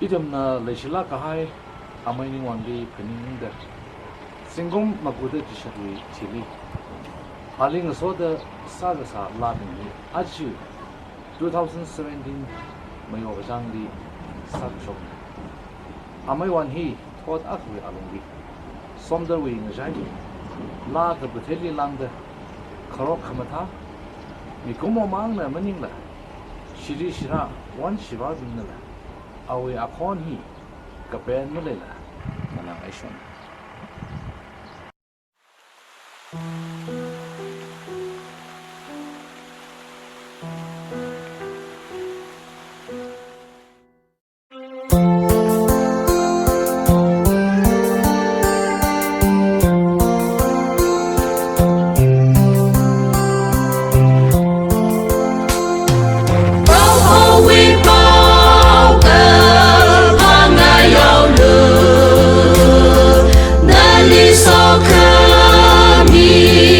Idom na leishila kahai amai ni wangdi pening da singom magude tisharui chili haling soda saga sa labin ni aji 2017 mayo bajangdi sak shop amai wan hi thot akwe alongdi somdar wi ngajai la ka betheli langda kharok khamatha mi kumo mang na maning la shiri shira wan shiba bin la awe akon hi kapen malela manang aishon Kami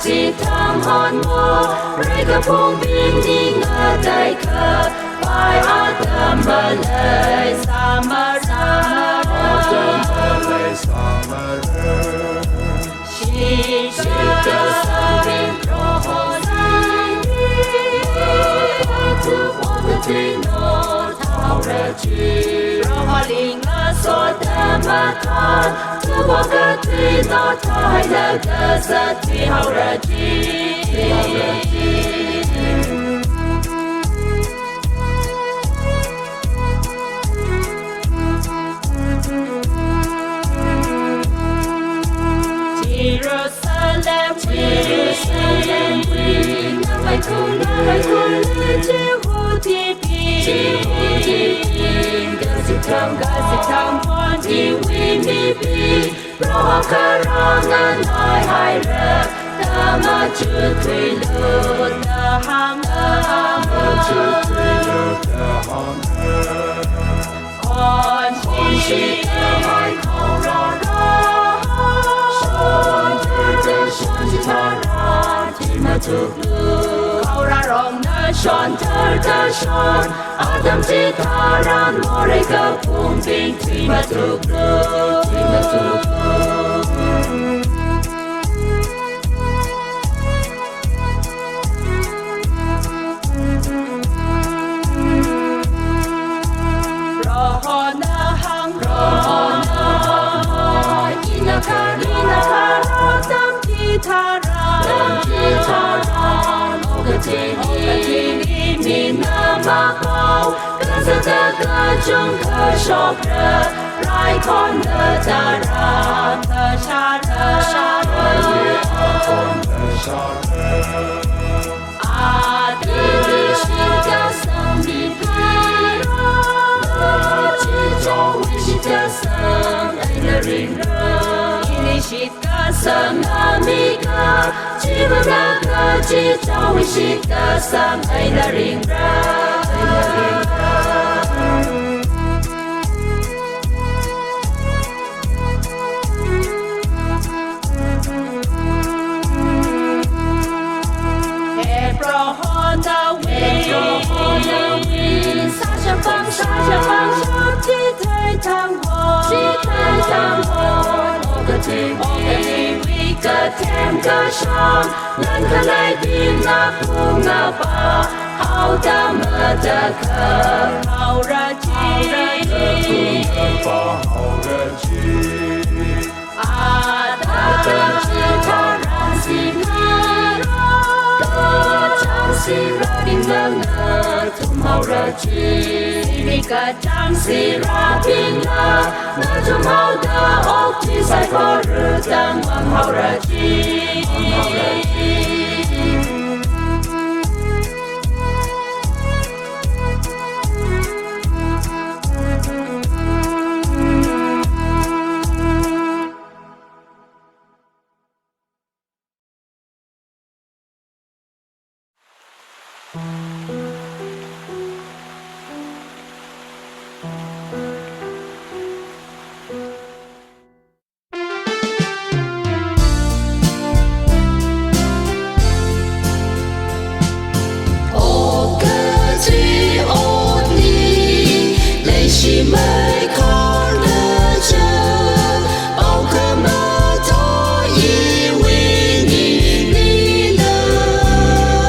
chỉ thăm hòn mô rơi cả phong biên đi ngờ tay khờ phải ở tâm bờ lời sa mơ ra chỉ chờ bên pro hồ sai tu quan tin nô thao ra chi pro hồ linh ngơ so tâm mà thon tu quan cái tin nô thao hay là cái sát thi hao ra chi Jerusalem, we Navai kun Jehu ti pi Gazikam pon ti we mi pi Pro karangan hai hai re Tama chu tui lu ta hang chu tui lu ta hang On chi hai kong ra Kau rarong na shon ter shon Adam citaran mereka pumping terima tuklu Rohona hang rohona ina kara tam kitara Okatini mina makau Kazataka jungka shokra Rai konda tara Tashara Adili shita sambikara Chito wishita sang Aina ringra Inishita sang amiga Chibanaga chita wishita sang Aina ringra Honda win Sasha Fang Chi Thai Tang Hon Okati Ka Tem Ka Shang Nan Ka Lai Din Na Pu Nga Pa Hao Da Ma Da Ka Hao Ra Chi Hao Ra Chi Da Chi Ta Ran Si Si ra đi ngơ ngơ thum hao ra chi đi cả trang si ra pin ngơ ngơ thum hao da ốc chi sai khó rư tăng mang hao ra chi ô cơ chi ô ni lấy chi mấy con cơ chờ bao cơ mơ thọ y quy ni ni nơi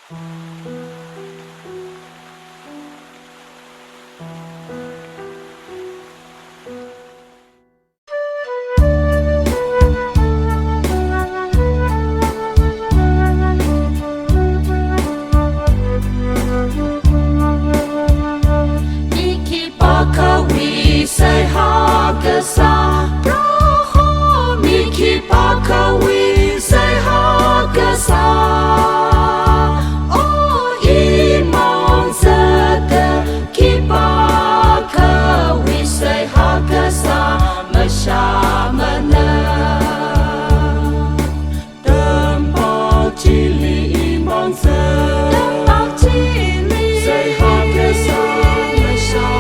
Say Hakasa, Braho Miki Pakawi, say Hakasa. Oh, Imam Zada, Kipakawi, say Hakasa, Mashamana. Tempat Chili Imam Zada, Tempat Chili, say Hakasa, Mashamana.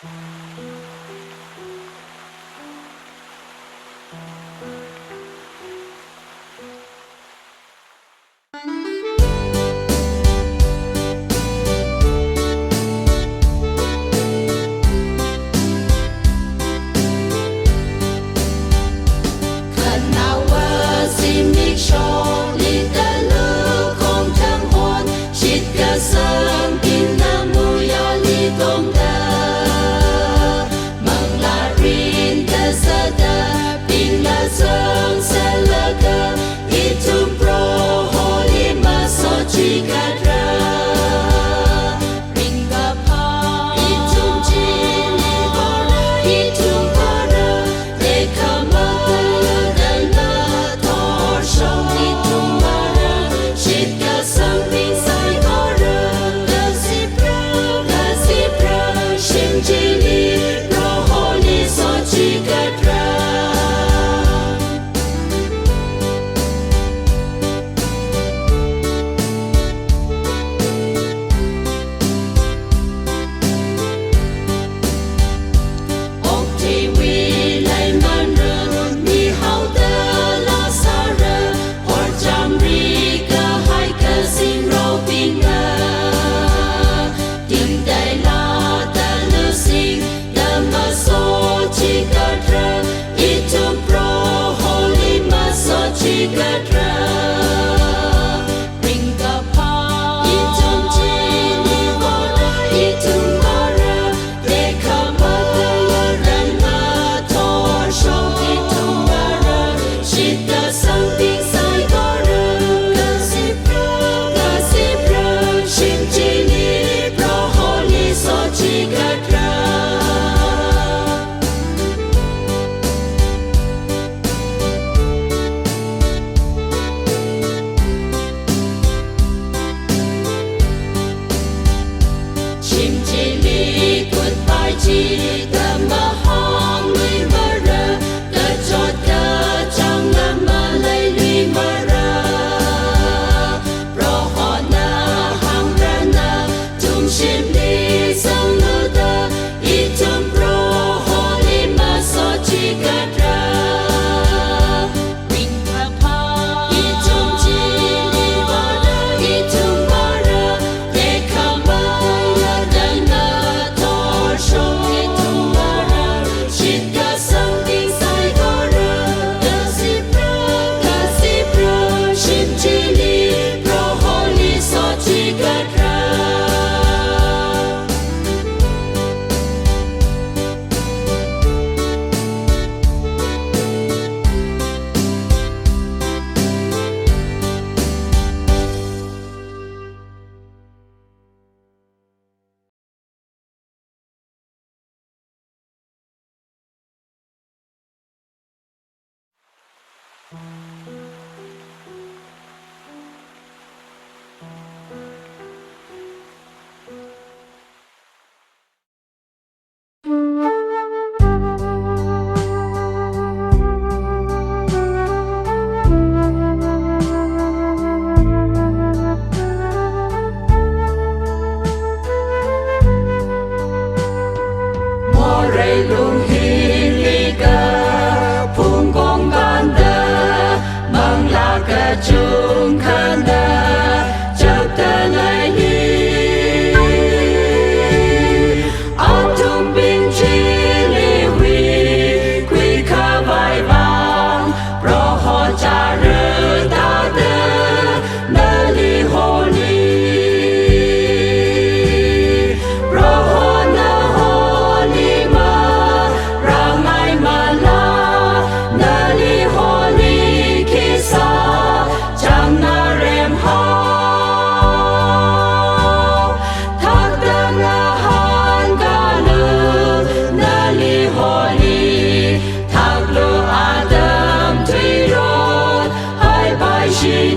Hãy subscribe cho kênh Ghiền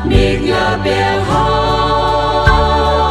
Mì Gõ để không bỏ lỡ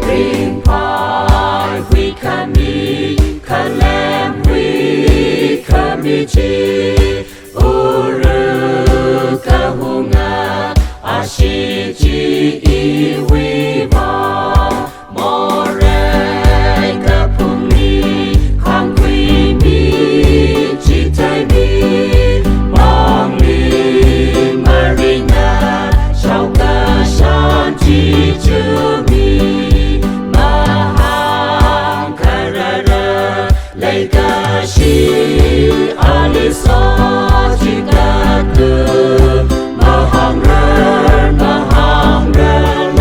Ring pai hui kami kalem hui kami chi uru kahunga ashi chi iwi ba more kapuni khang kui mi chi tai mi mong li marina shao ka shan chi chu mi Legacy aliso jika tu mahang ren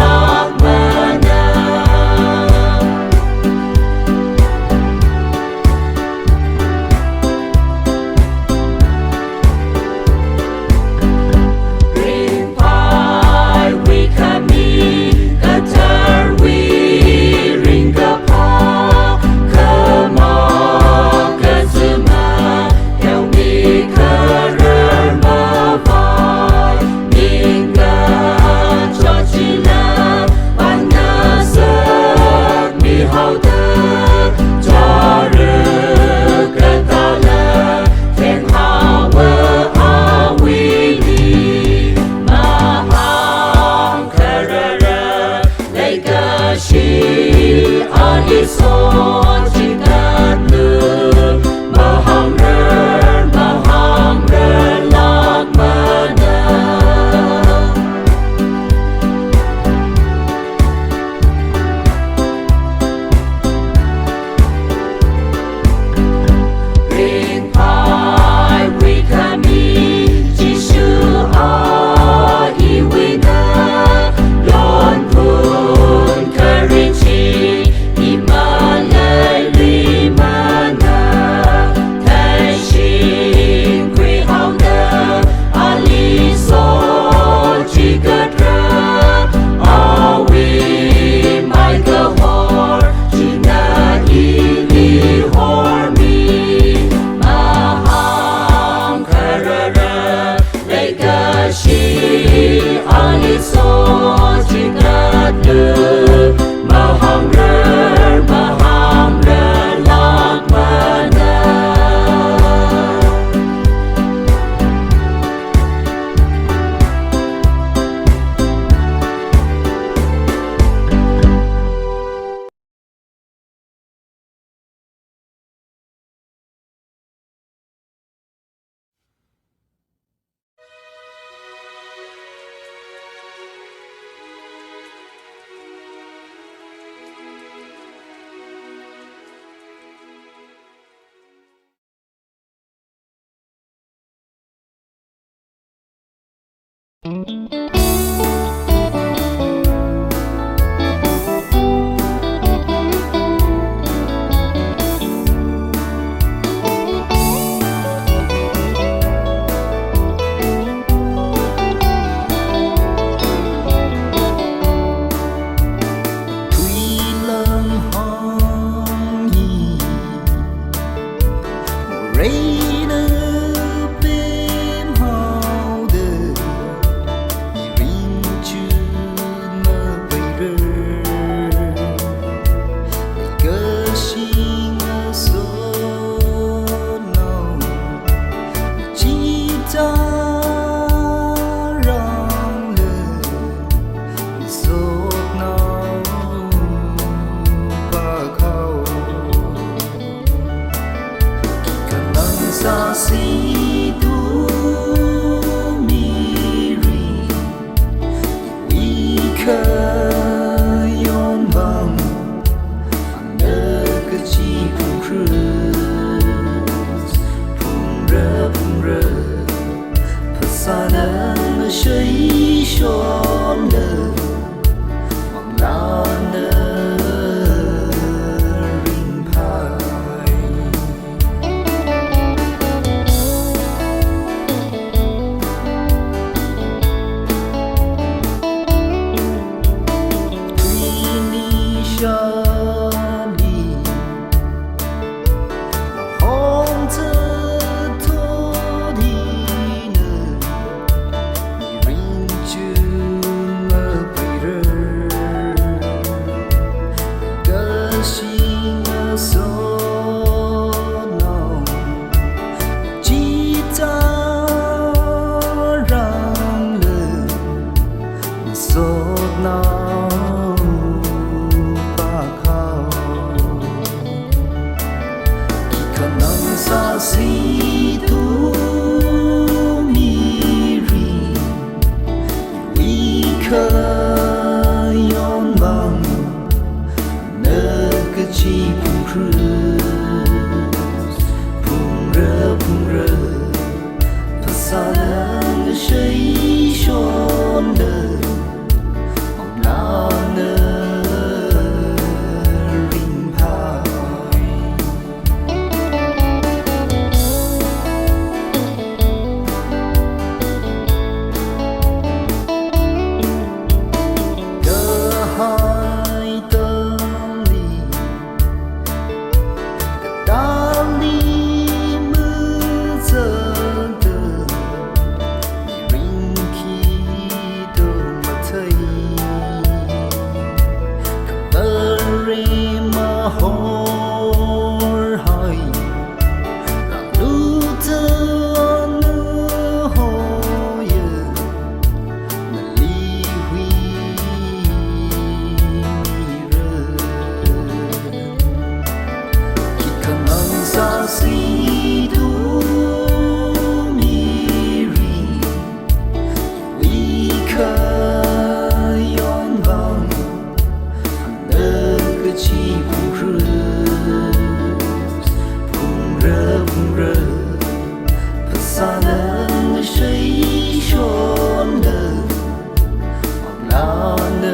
lak mana Ring pai wi kami katar wi ring kapa so jika tu mahang ren lak mana Ring pai wi kami Jisu a iwina lon pun kerinci Malay 心的所能，记着让人所能把靠，一可能啥西都迷人，一可。起碰热，碰热，怕啥能谁说呢？往哪呢？领牌。的海的里。大理木真的，你人气都没退，可不人嘛好海，让路的那好也那理会人。啥西都迷人，一颗愿望，那个起碰热，碰热，怕啥能谁说呢？往哪呢？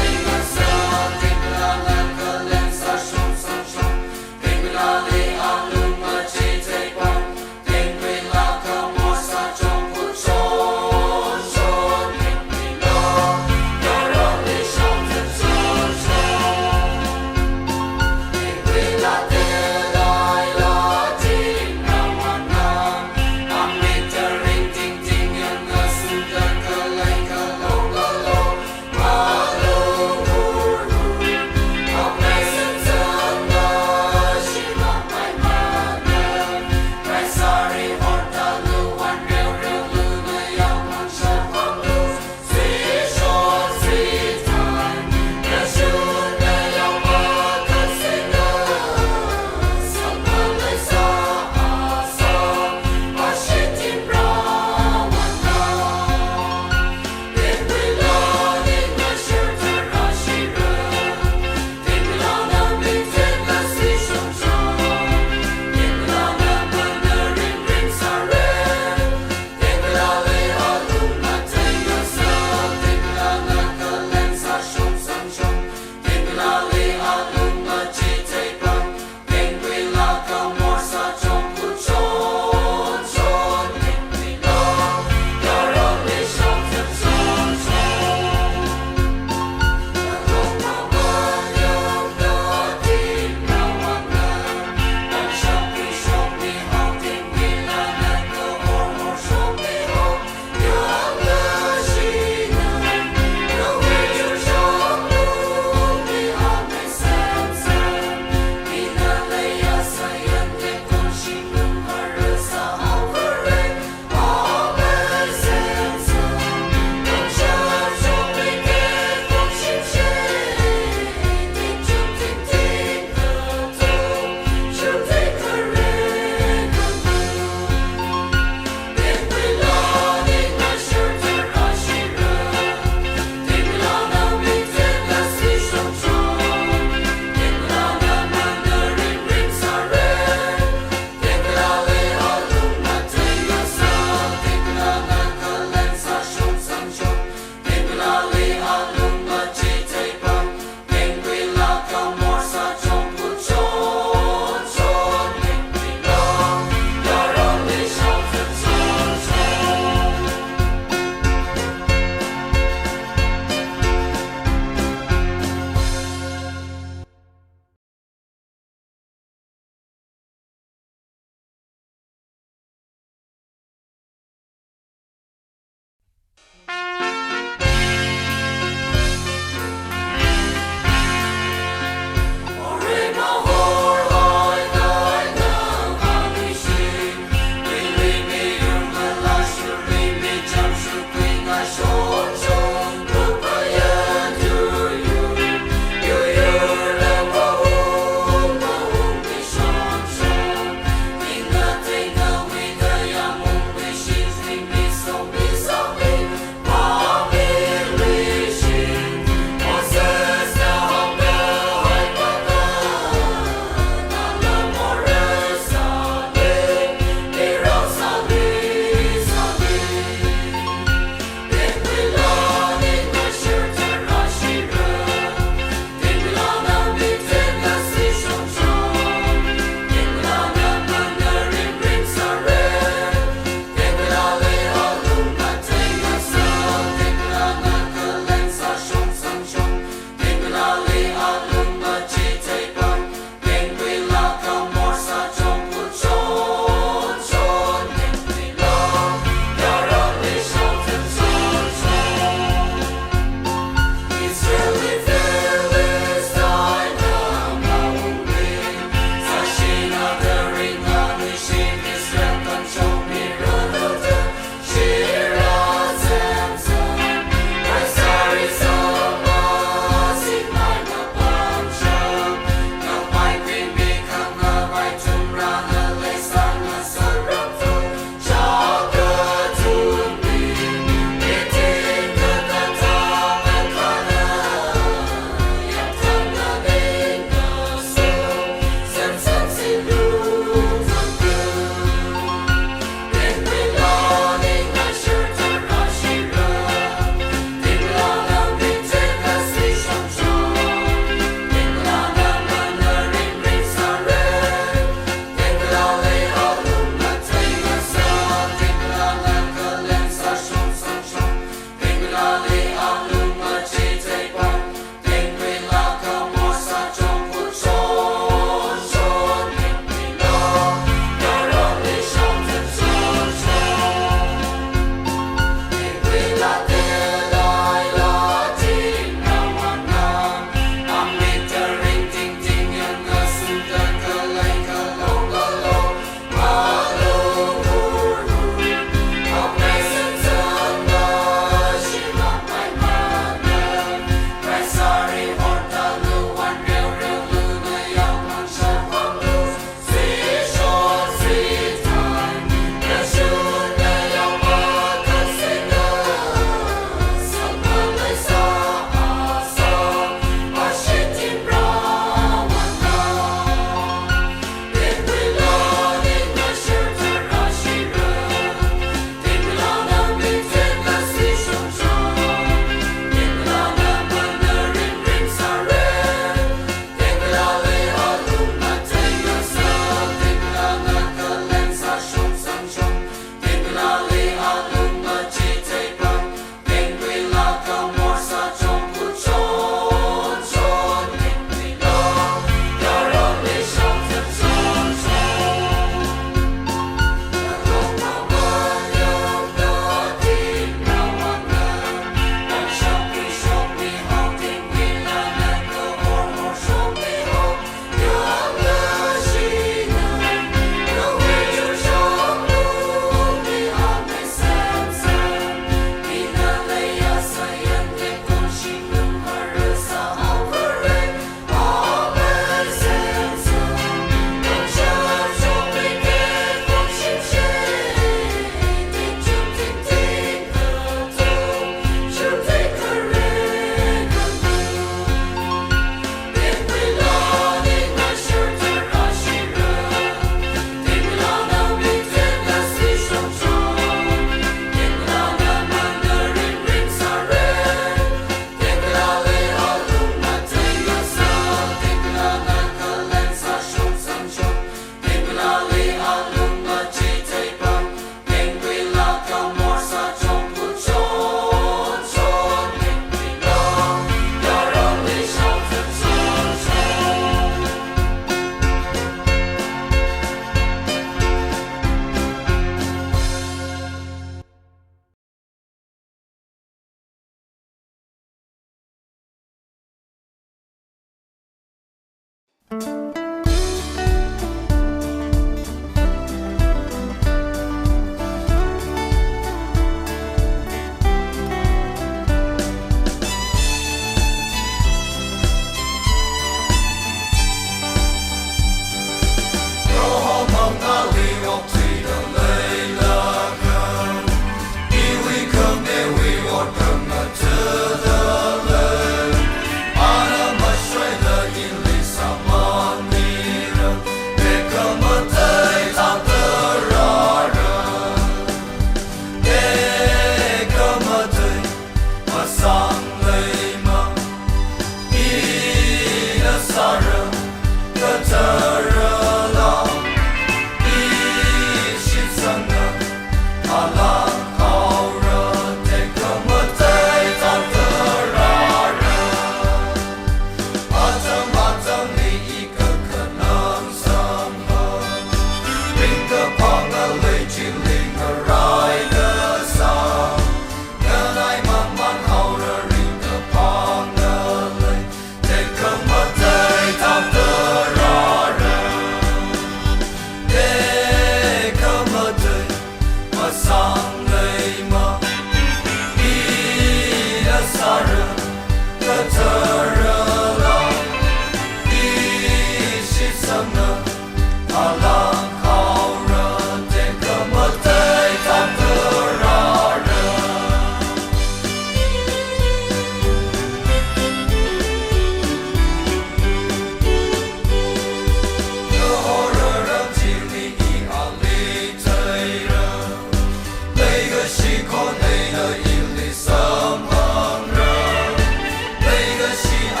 西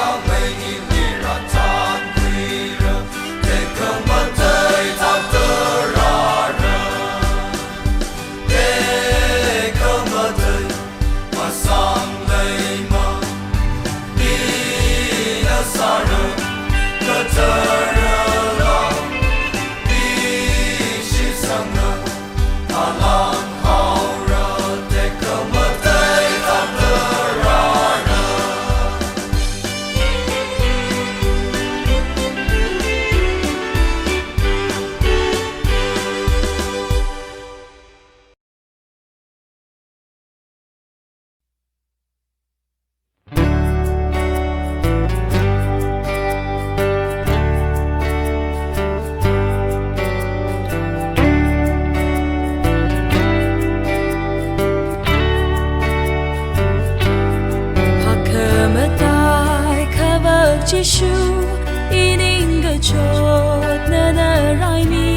Yeshua in the chot na na rai mi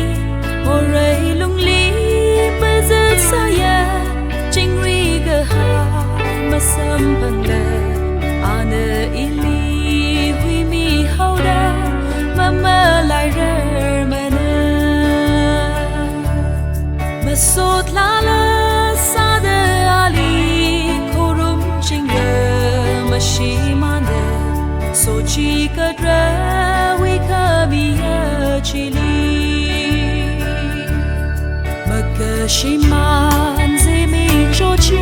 o rei lung li ba zat sa ya jing ri ga ha ma sam pan le ana ili hui mi hau da ma ma lai re ma na ma sot la la sa de ali korum jing ga ma shi ma de so chi ka dra we ka bi ya chi li ma ka shi man zi mi cho chi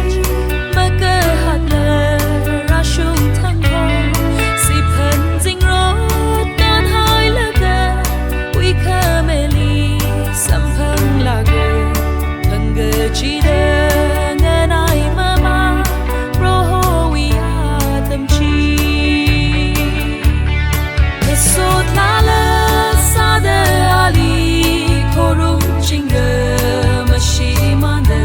ma ka hat le ra shung thang ho si phan jing ro dan hai la ka we ka me li sam phang la ga phang ga chi de ngan ai ma ma ro ho we ya tam chi sot la la sa de ali korum chinga ma shi man de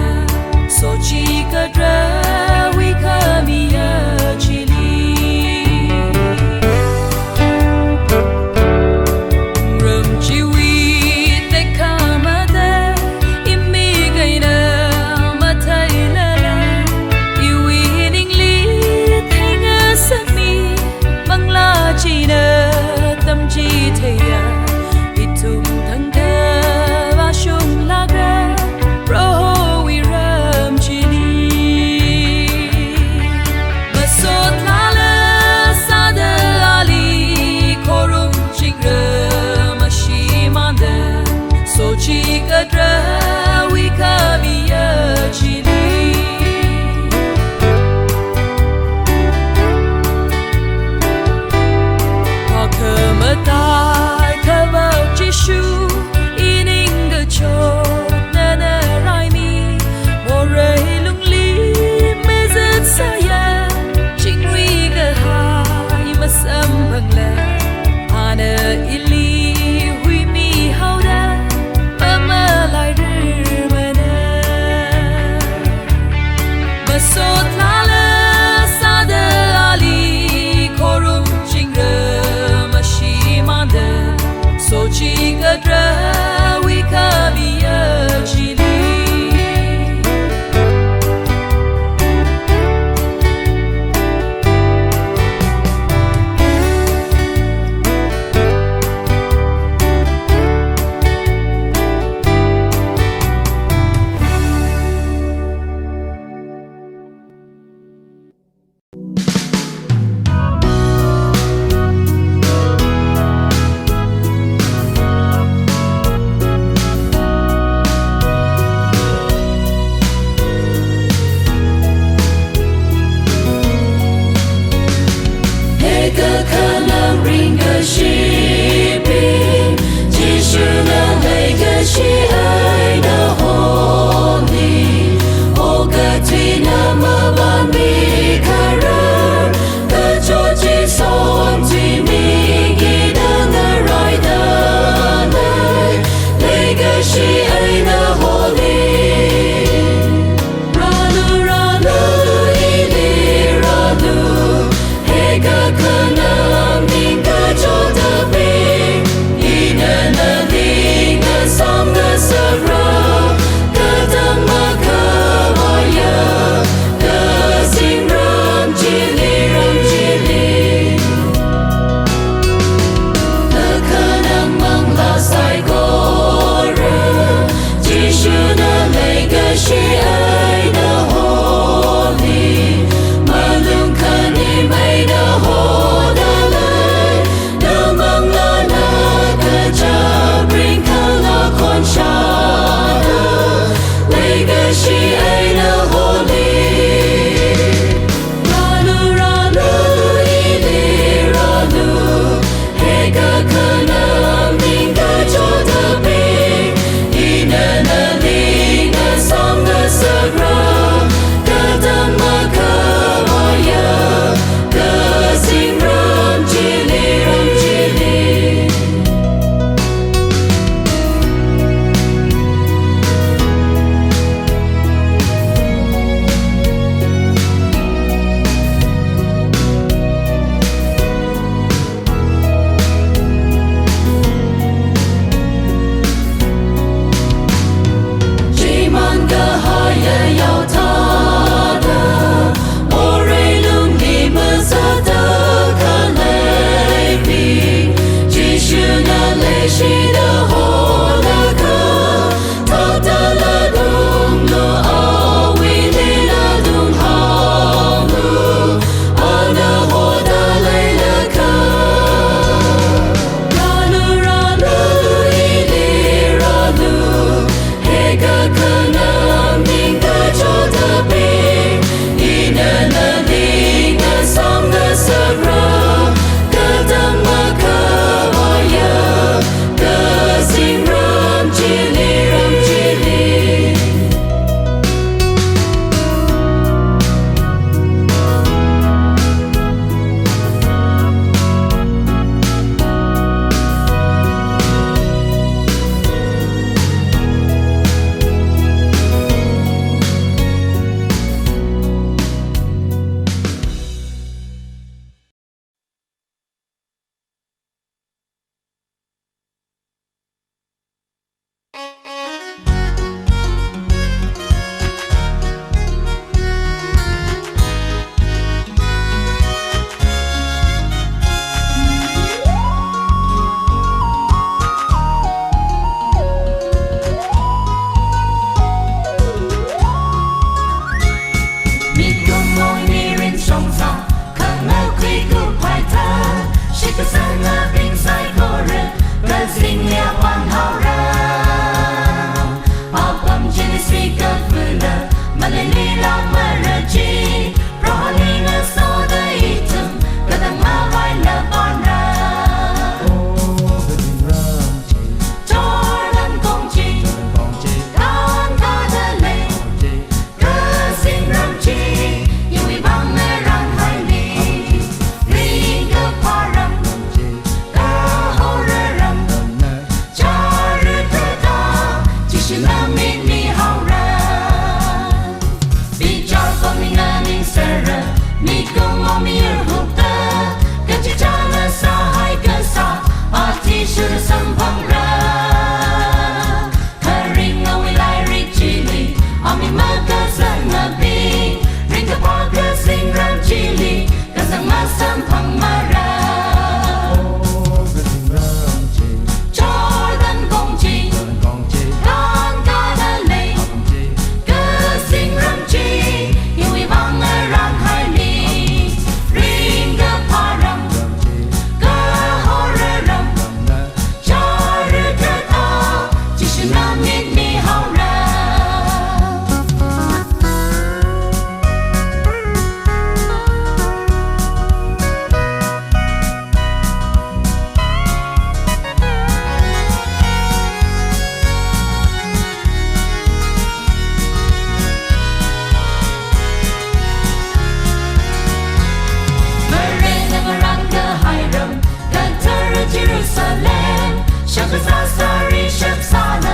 จะซาซาริชับซาเน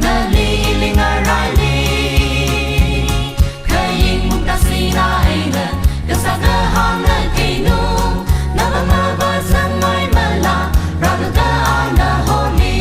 เงลีลิงอะไรลีเคยยิงมุกดาซีนาเอเนก็สักหอมเนกินูน้ำมาบาสังไม่มาลาเราเดินอาเนโฮลี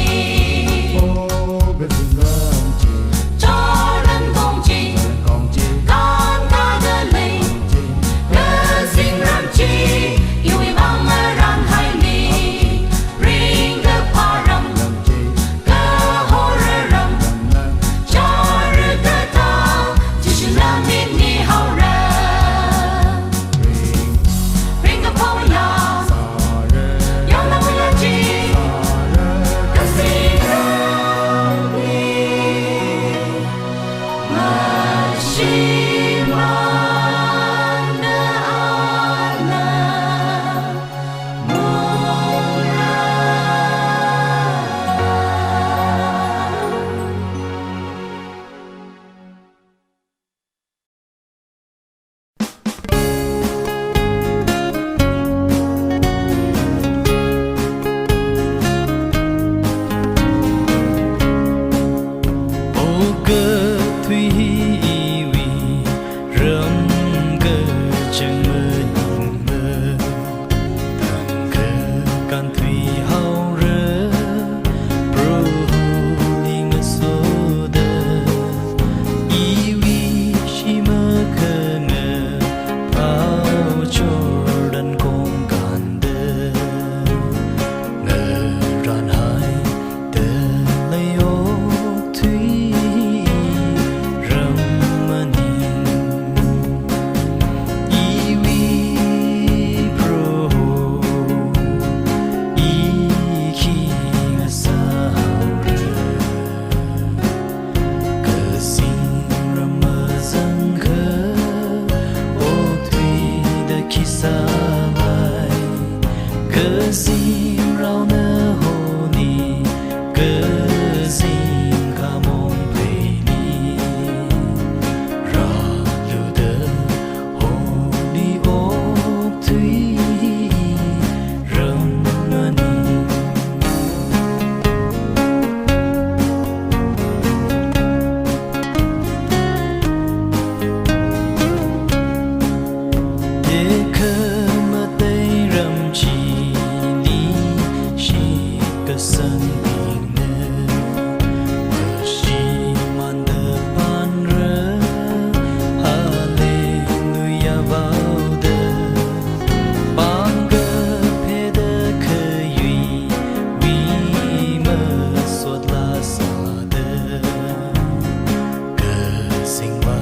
sinh ba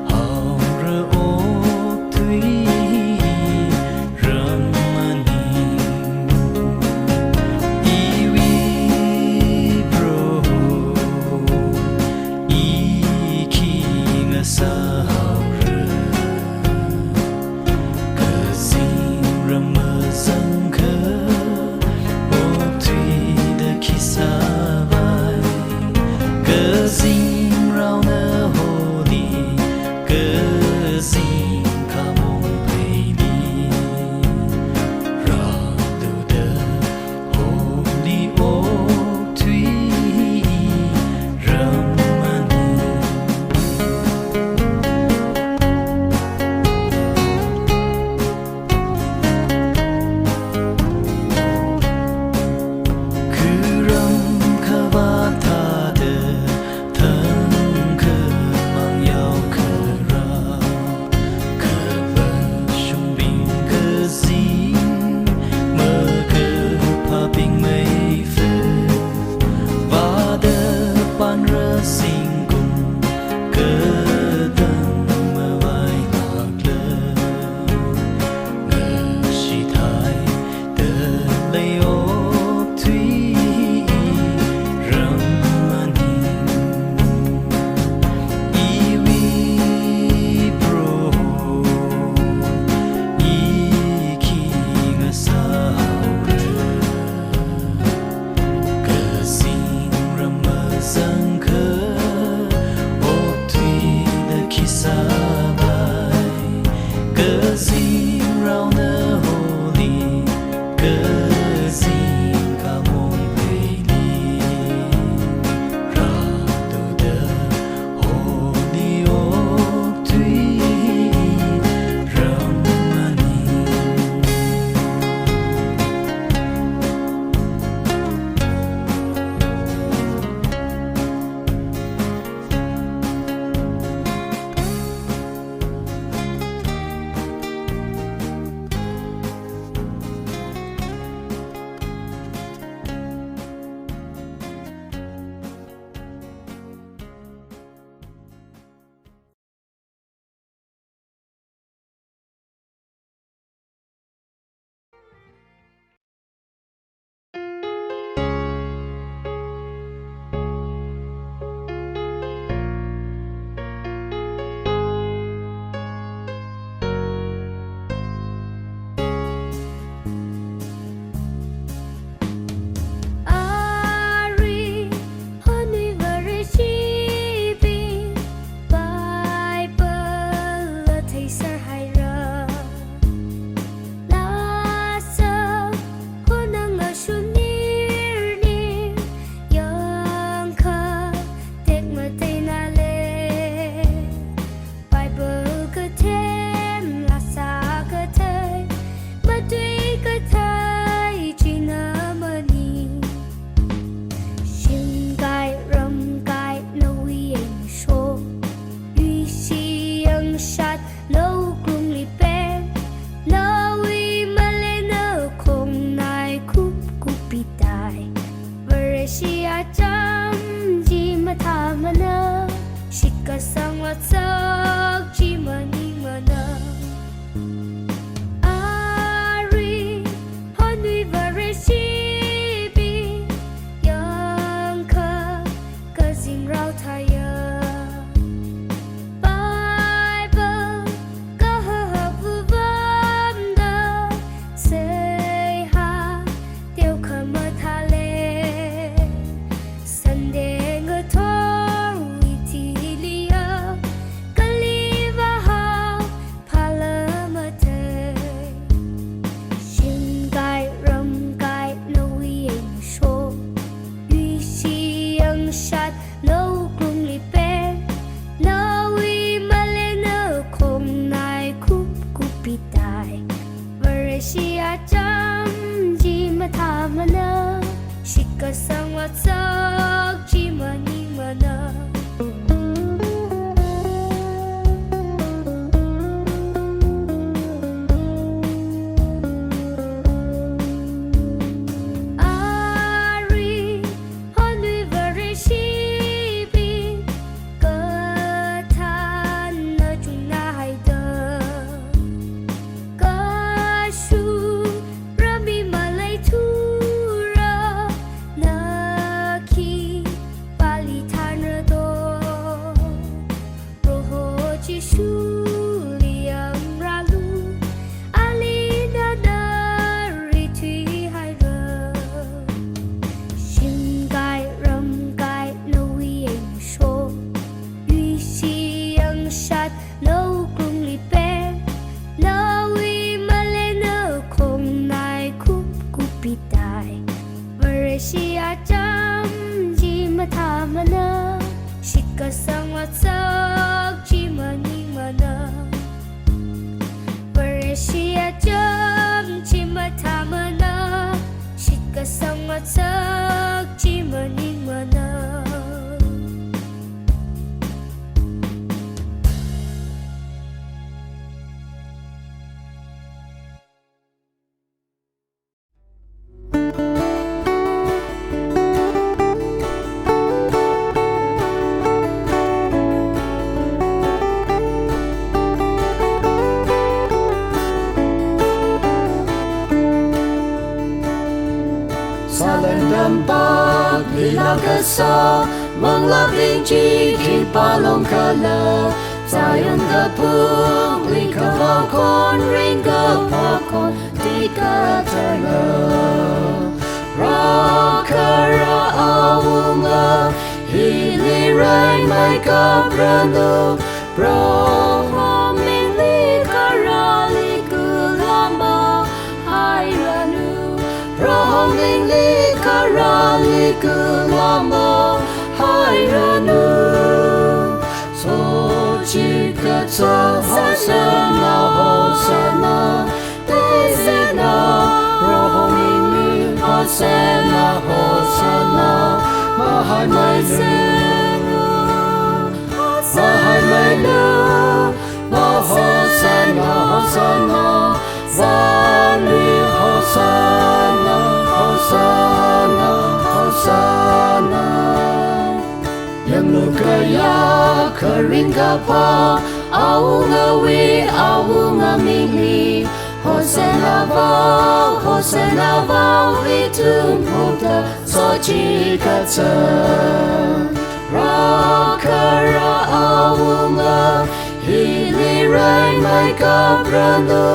hào rơ ô thủy tai vare shia cham ji ma tha mana shika sang wa sak ji ma ni mana Shia cham ji ma tha mana shika sang wa sak ji ma ni mana vare shia cham ji ma tha mana shika sang wa sak ji ma ni mana Salendam bak lila kasa Menglap rinci ki palong kala Sayang gapung lika bakon ringga pakon tika tanga Rakara awunga hili rai mai kaprano Brohomin lika rali kulamba hairanu Brohomin lika rali kulamba hairanu Sochika tsa hosana hosana Desena Brohomin hosana hosana Mahai mai lu Mahai mai lu Hosana hosana Vali hosana hosana hosana Yang lukaya keringa pa Aunga wi aunga mingli Hosana vau vitum puta Sochi katsa Rakara aunga Hili rai mai kaprano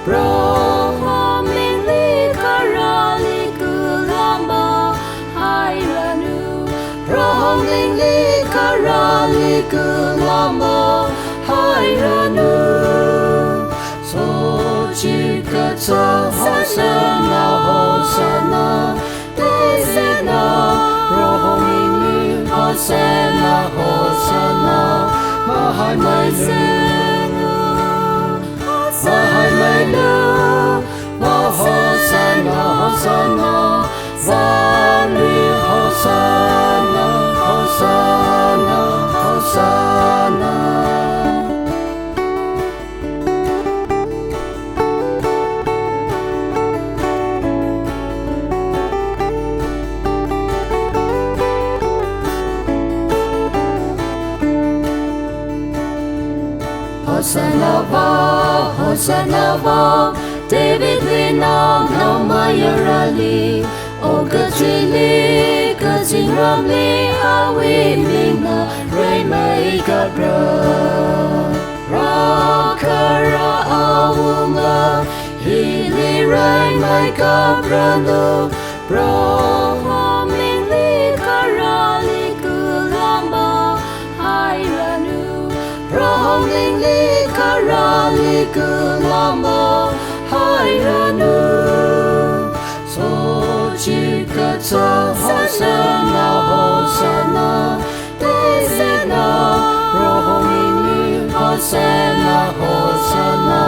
Brohomin lika rali kulamba hairanu Brohomin lika rali kulamba hairanu Sochika tsa hosana hosana Desena Brohomin hosana hosana Mahai mai lu Mahai mai lu Hosana hosana Vali hosana hosana hosana Hosana vau David Linam Namayarali O Gachili Gaching Ramli Awi Minga Ray Mai Gabra Rakara Awunga Hili Ray Mai Gabra No Brohomin Lika Rali Kulamba Hairanu Brohomin Lika Rali Kulamba hairanu Sochika tsa hosana hosana Desena Brohomin hosana hosana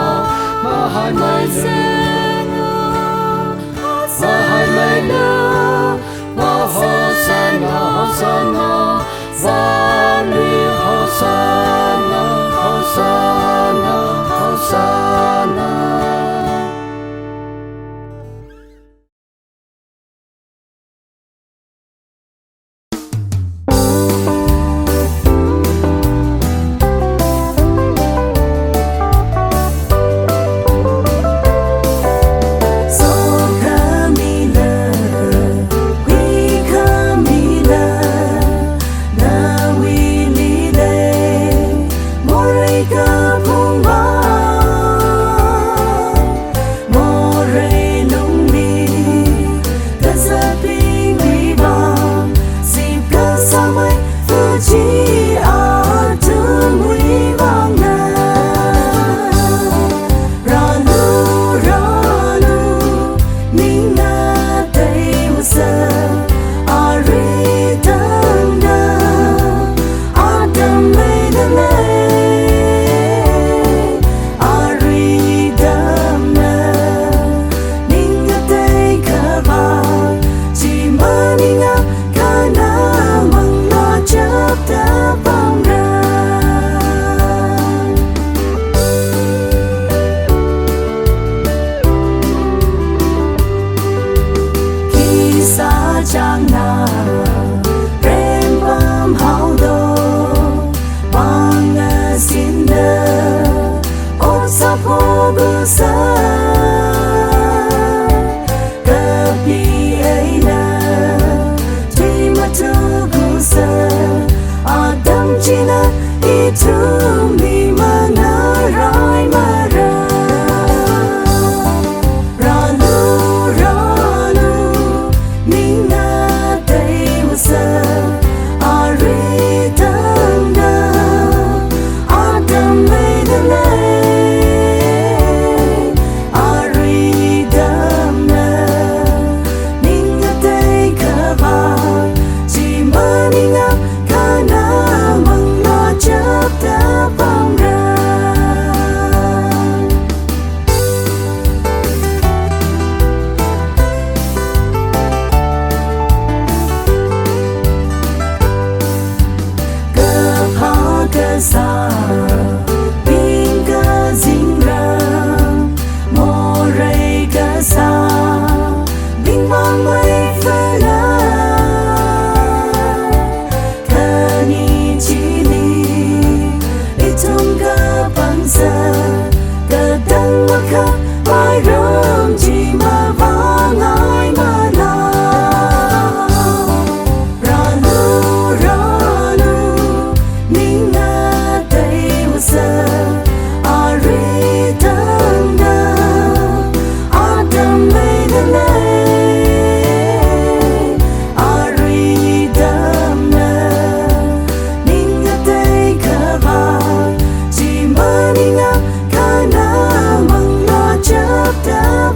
Down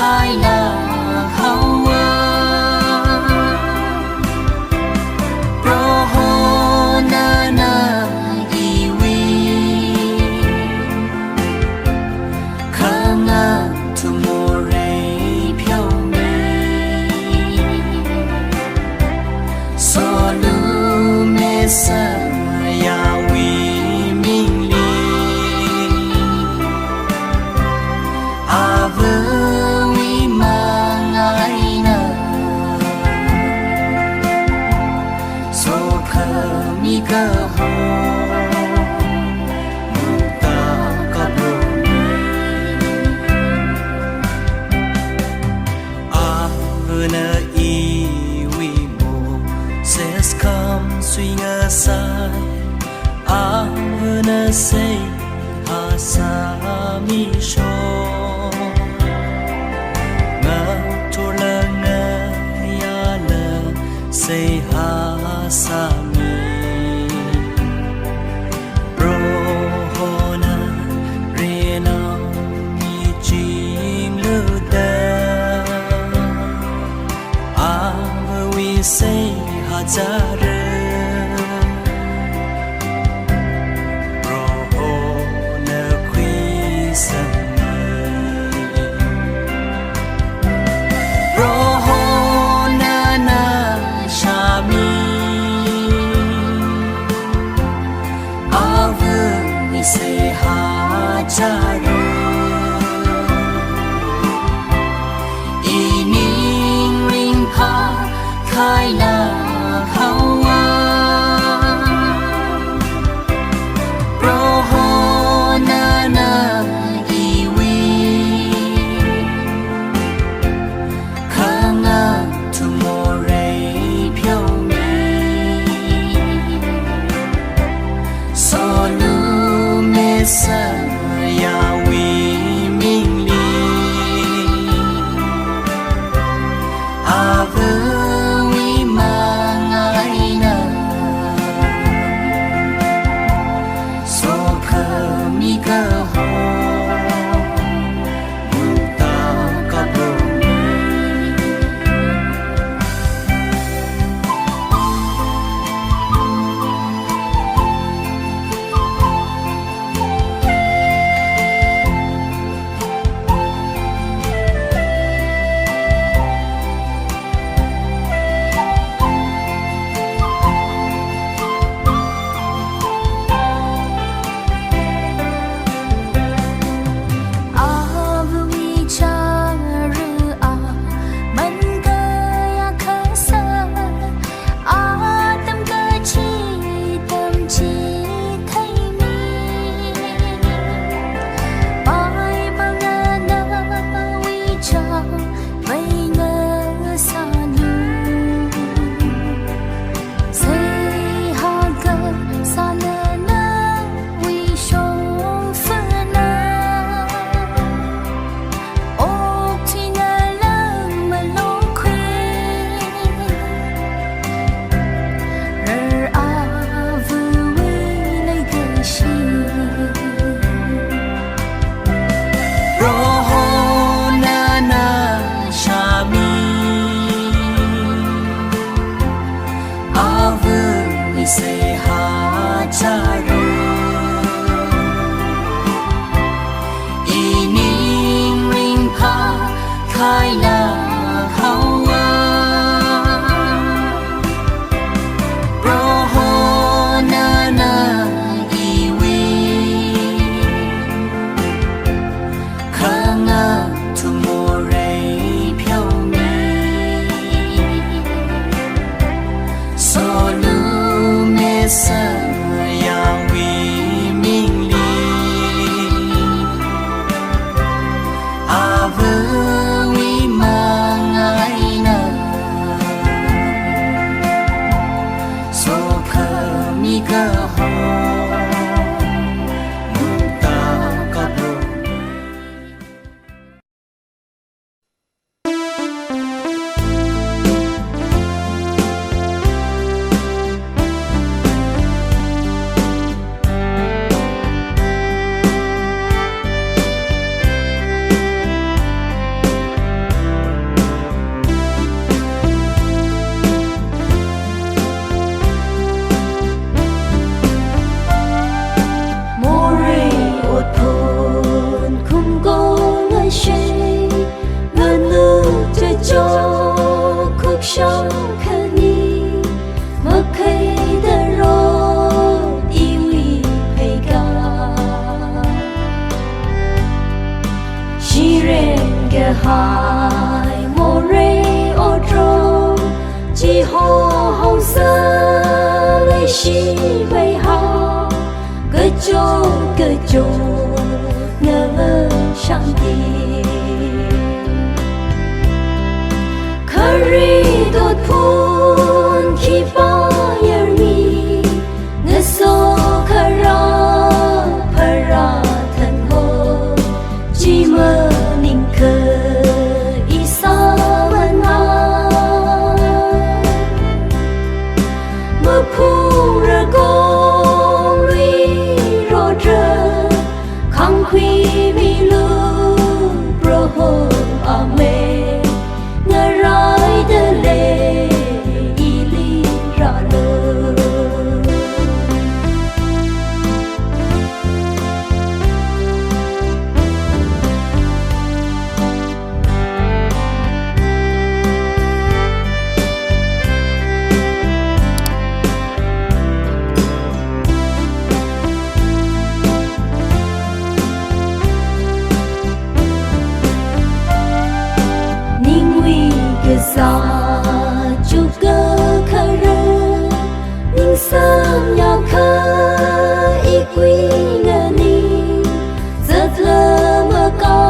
khai là hầu mi cơ hồ mong ta có buồn nơ y vi mô ses come suy ngơ sai nơ say ha sa mi sho say ha sa mi rohona rena mi jing lu da we say ha za re rohona khui sa say ha cha ru ining ring pa khai la hawa roho na na iwi khanga tomorrow phiao mi so sa ya wi minh li ave wi ma ngai na so kha mi ka ho ta ka bo say ha cha ru ining ring pa khai la hawa roho na na iwi khanga tomorrow phiao mi so sa ya wi minh li ave wi ma ngai na so kha mi ka ho ta ka bo hai mô rê ô trô chỉ hô hồng sơ lấy chi 就各就我上帝。Kari dot pun ki bayar mi ngeso kara para Tangkhul ji mening ke isa mana mepung regong lui rodre khang khui mi lu broho ame sa juga kara ning sam ya kha ikwi ngani zat la ma ka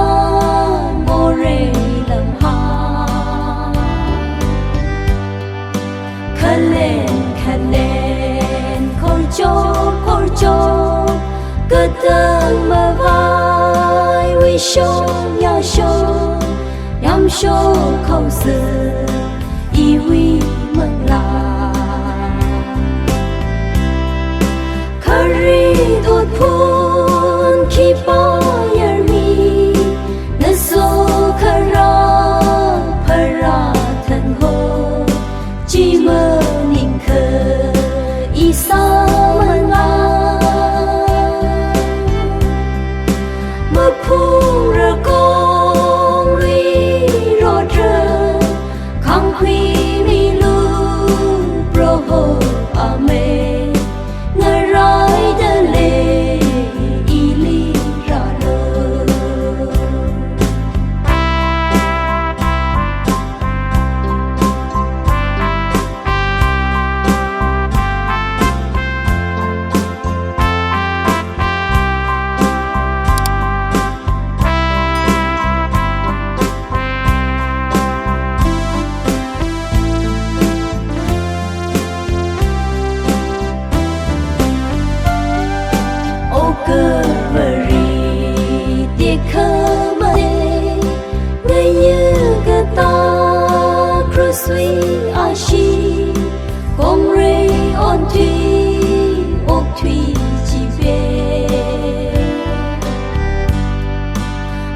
more lam ha khalen khor cho kadang ma vai wi sho ya sho yam sho khâu sư y huy mừng la kari thốt phun khi bayar mi naso kara para Tangkhul ji mening ke isa mana mepung regong khang khui mi lu broho ame ngarai de le ili ra lo suy a shi gom re on thủy ốc thủy chi về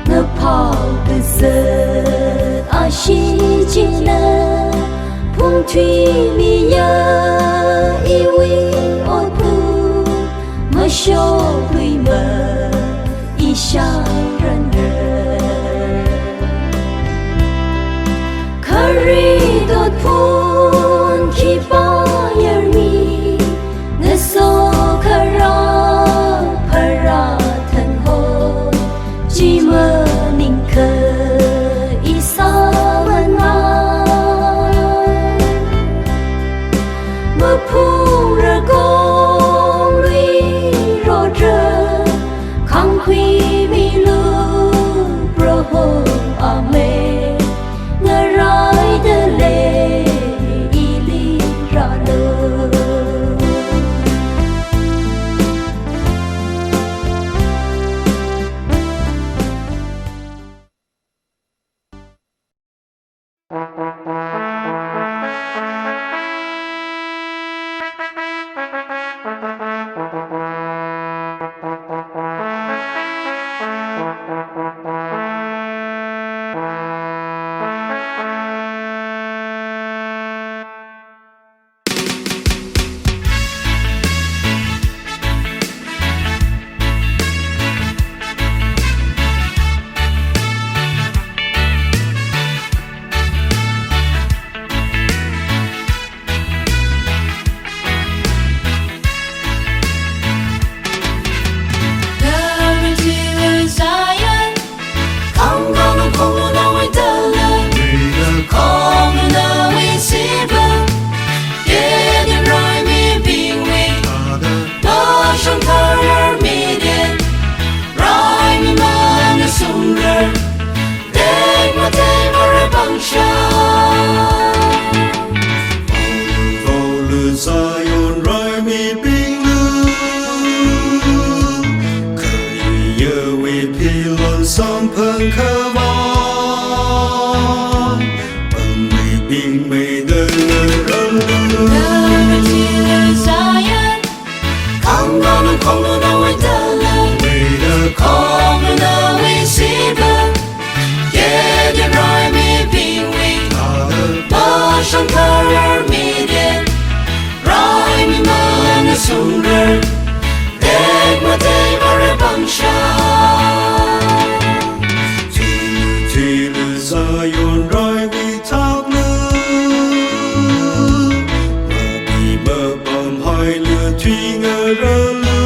ngơ phao cơ sơ a shi chi na phung thủy mi ya i wi ốc thu mơ show lui mơ i shang ren Kari dot pun ki bayar mi ngeso kara para Tangkhul ji mening ke isa mana mepung regong lui rodre sung rơi đẹp mà thấy vào rơi bằng xa thì lư ra yon rai vì thác lư mà bị mơ bầm hai lừa thủy ngờ rơ lư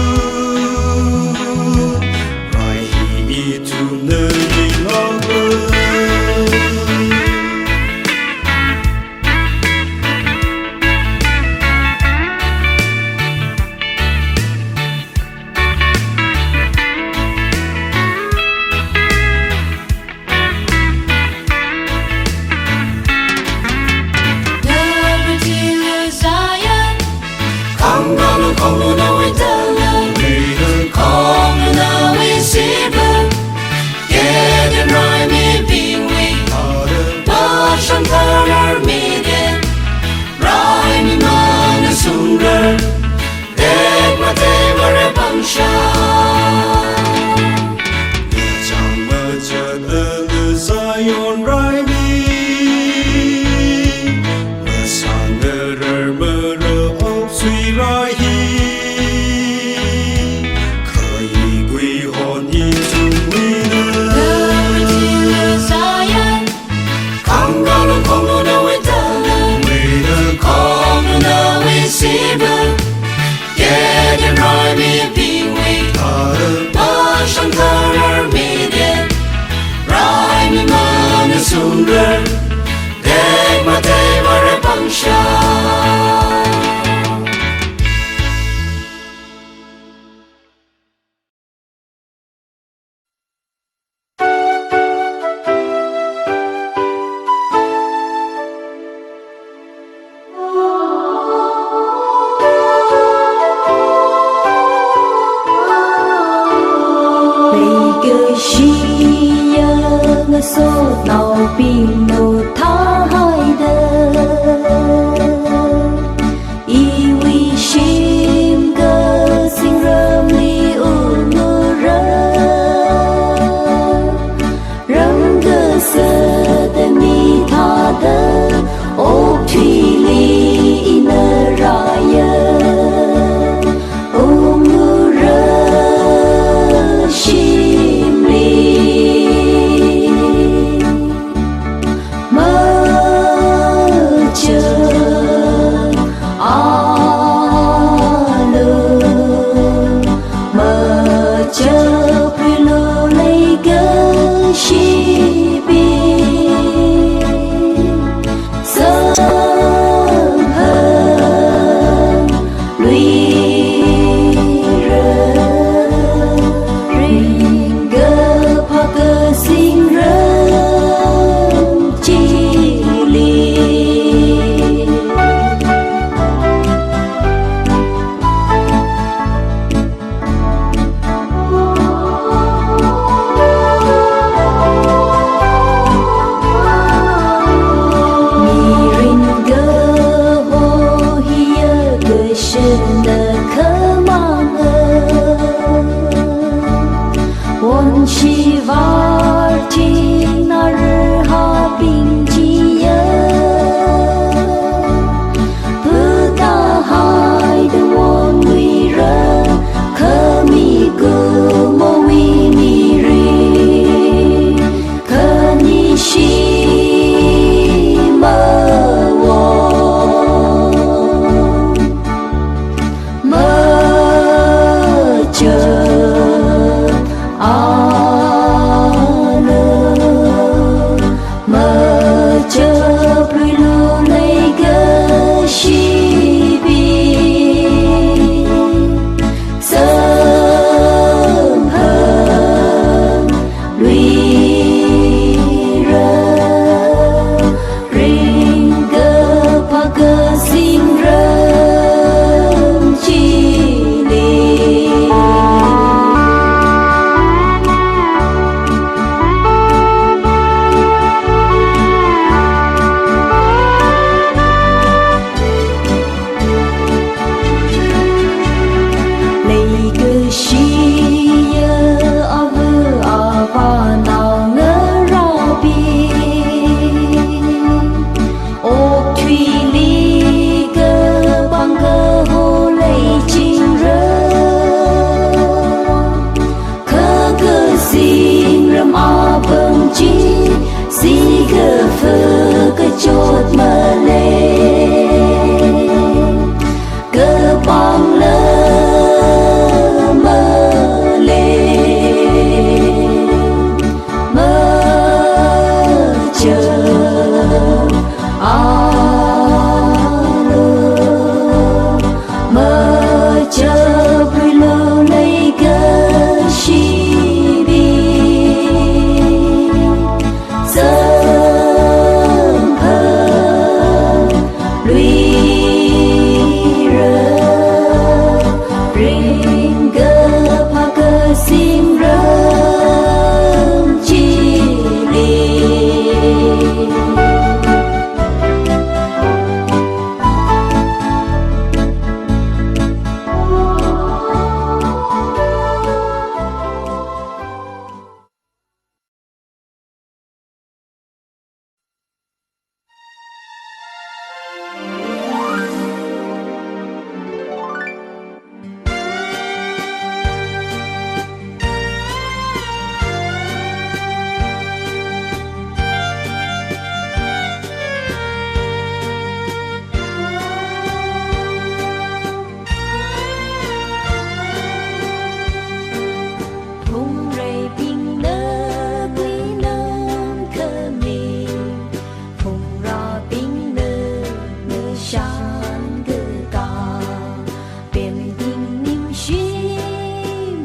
rai hi tu nơi mình ngon lư không luôn đâu ai ta lời không luôn đâu ai xin bờ kể đến rồi mi bình nguy bao trong thơ rồi mi đến rồi mi mơ nó sung rơi đẹp mà thấy vào rơi bằng xa nhờ chẳng mơ chợt ở lửa dài yon rai mi mơ sang ngờ rơi mơ rơ ốc suy rai sung rơi đẹp mà thấy vào rơi bằng xa số tàu pin nô tha hai đơ iwi shim cơ sinh rơm li u mơ rơ râm cơ sơ tê mi tha đơ ô thủy li nơ ra yơ ô mơ rơ shim li 山歌高，别名定宁须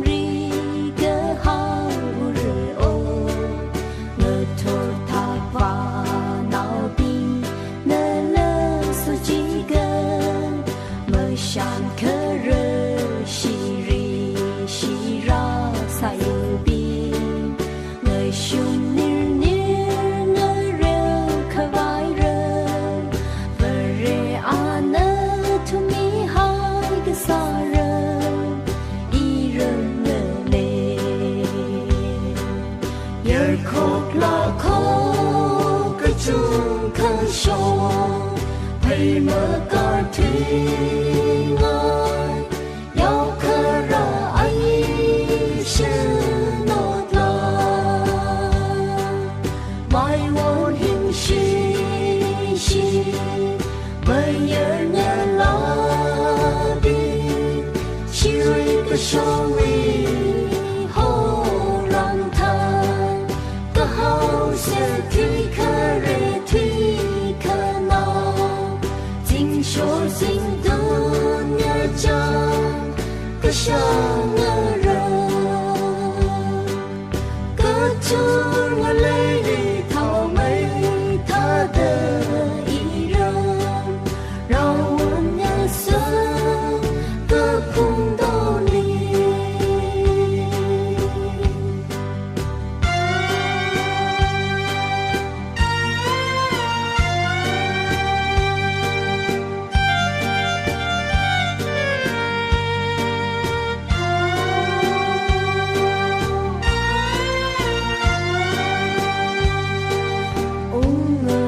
里个好日哦，我托他把脑病，那了苏几个，么山可热西里西ra sa yêu bi, người sung nir nir người rêu khơi vai rêu, vere ana thu mi hai cái sa rêu, y rêu ngơ lê, yer khóc la khóc cái chung khơi sông, thấy mơ cỏ thủy ngơi, yêu khơi ra ai是诺拉，mai我hình shi shi，没人能拉比，其瑞个手里好让他，个好些推可热推可闹，今说心都捏着，个想个人。chúa ngân lấy đi thảo mấy tha đờ ý rơm rau nhớ sớm cơ phung đô đi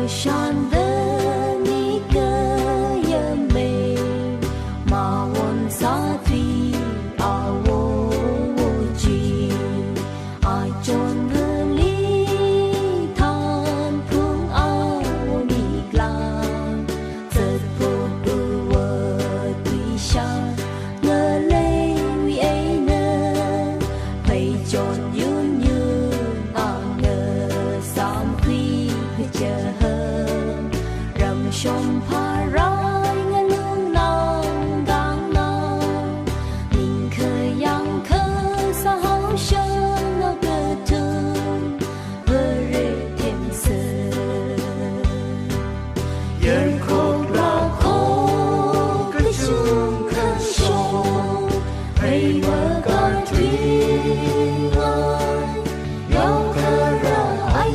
shan de ni cơ ye mê mà won sa thi a wo wo ji ai chon de li than phung a wo mi glang zet po bu wo tui sha ngơ lê wi ai nơ pai chon yun yun a ngơ sam quy chờ trong phá rai ngân lung nang gang nang mình khơi yang khơi sa hao sơn nó cơ thương vơ rê thêm sơ yên khóc là khóc cái chung khơi sông hay mơ cả thủy ngơi yêu khơi ra ai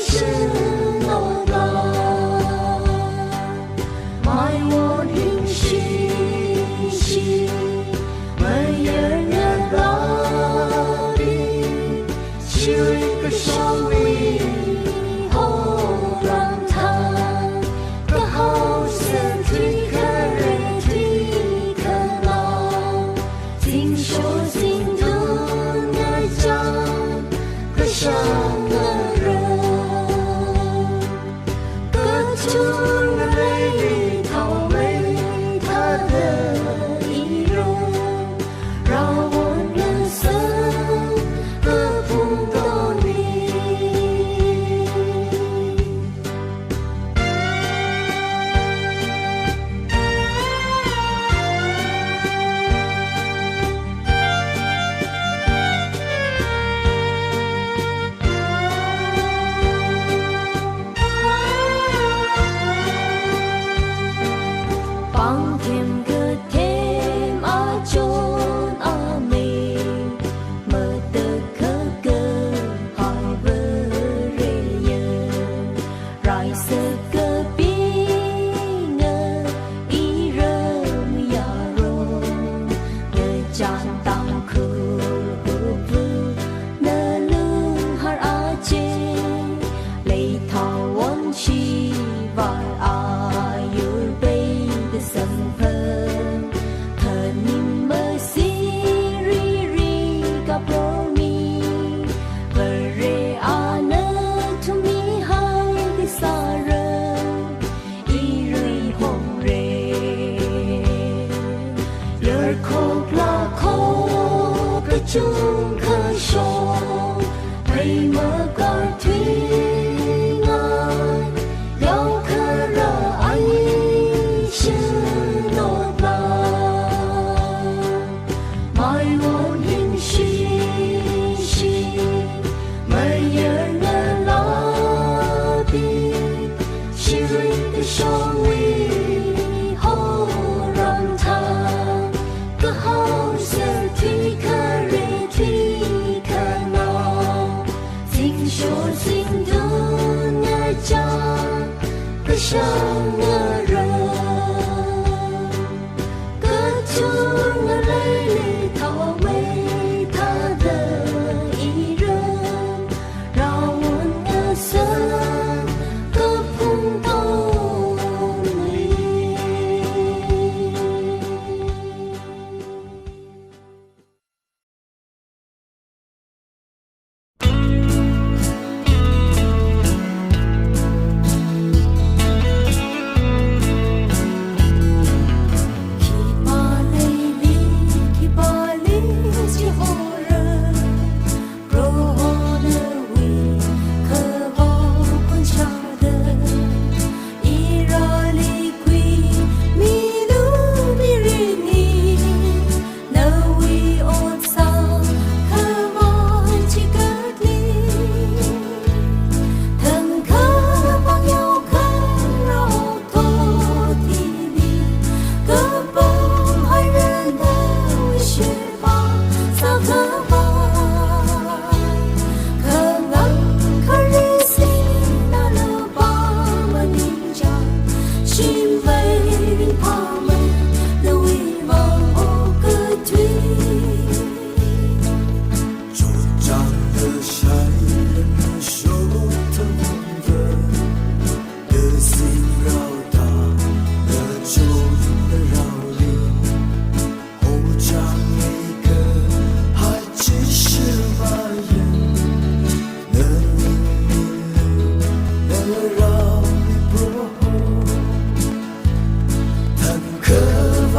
sư nó là mai một hình shi mai yer nhớ đó đi chiều cái sông đi hồ làm thang cái hồ sen thủy khơi rê thủy khơi nào tình số tình thương ngày trăng cái sáng ngơ rơ cái chuông lấy đi thảo mấy tha đờ ý rơm rau buồn nhớ sớm cơ phung đô đi bằng thêm cơ thêm a chốn a mê mơ tơ khơ cơ hỏi vơ rê nhờ rai sơ cơ bi ngơ ý rơm ya rôn ngơ chan tăng khul hư vư nơ lưng har a chê lấy thảo won chi và a yul bay sân phơn thờ niềm mơ si ri ri gặp rô mi vợ rê a nơ thu mi hai cái sa rơ y rơi hồng rê lỡ khóc là khóc cái chung khơi sông hay mơ cỏ thủy ngơi yêu khơi ra ai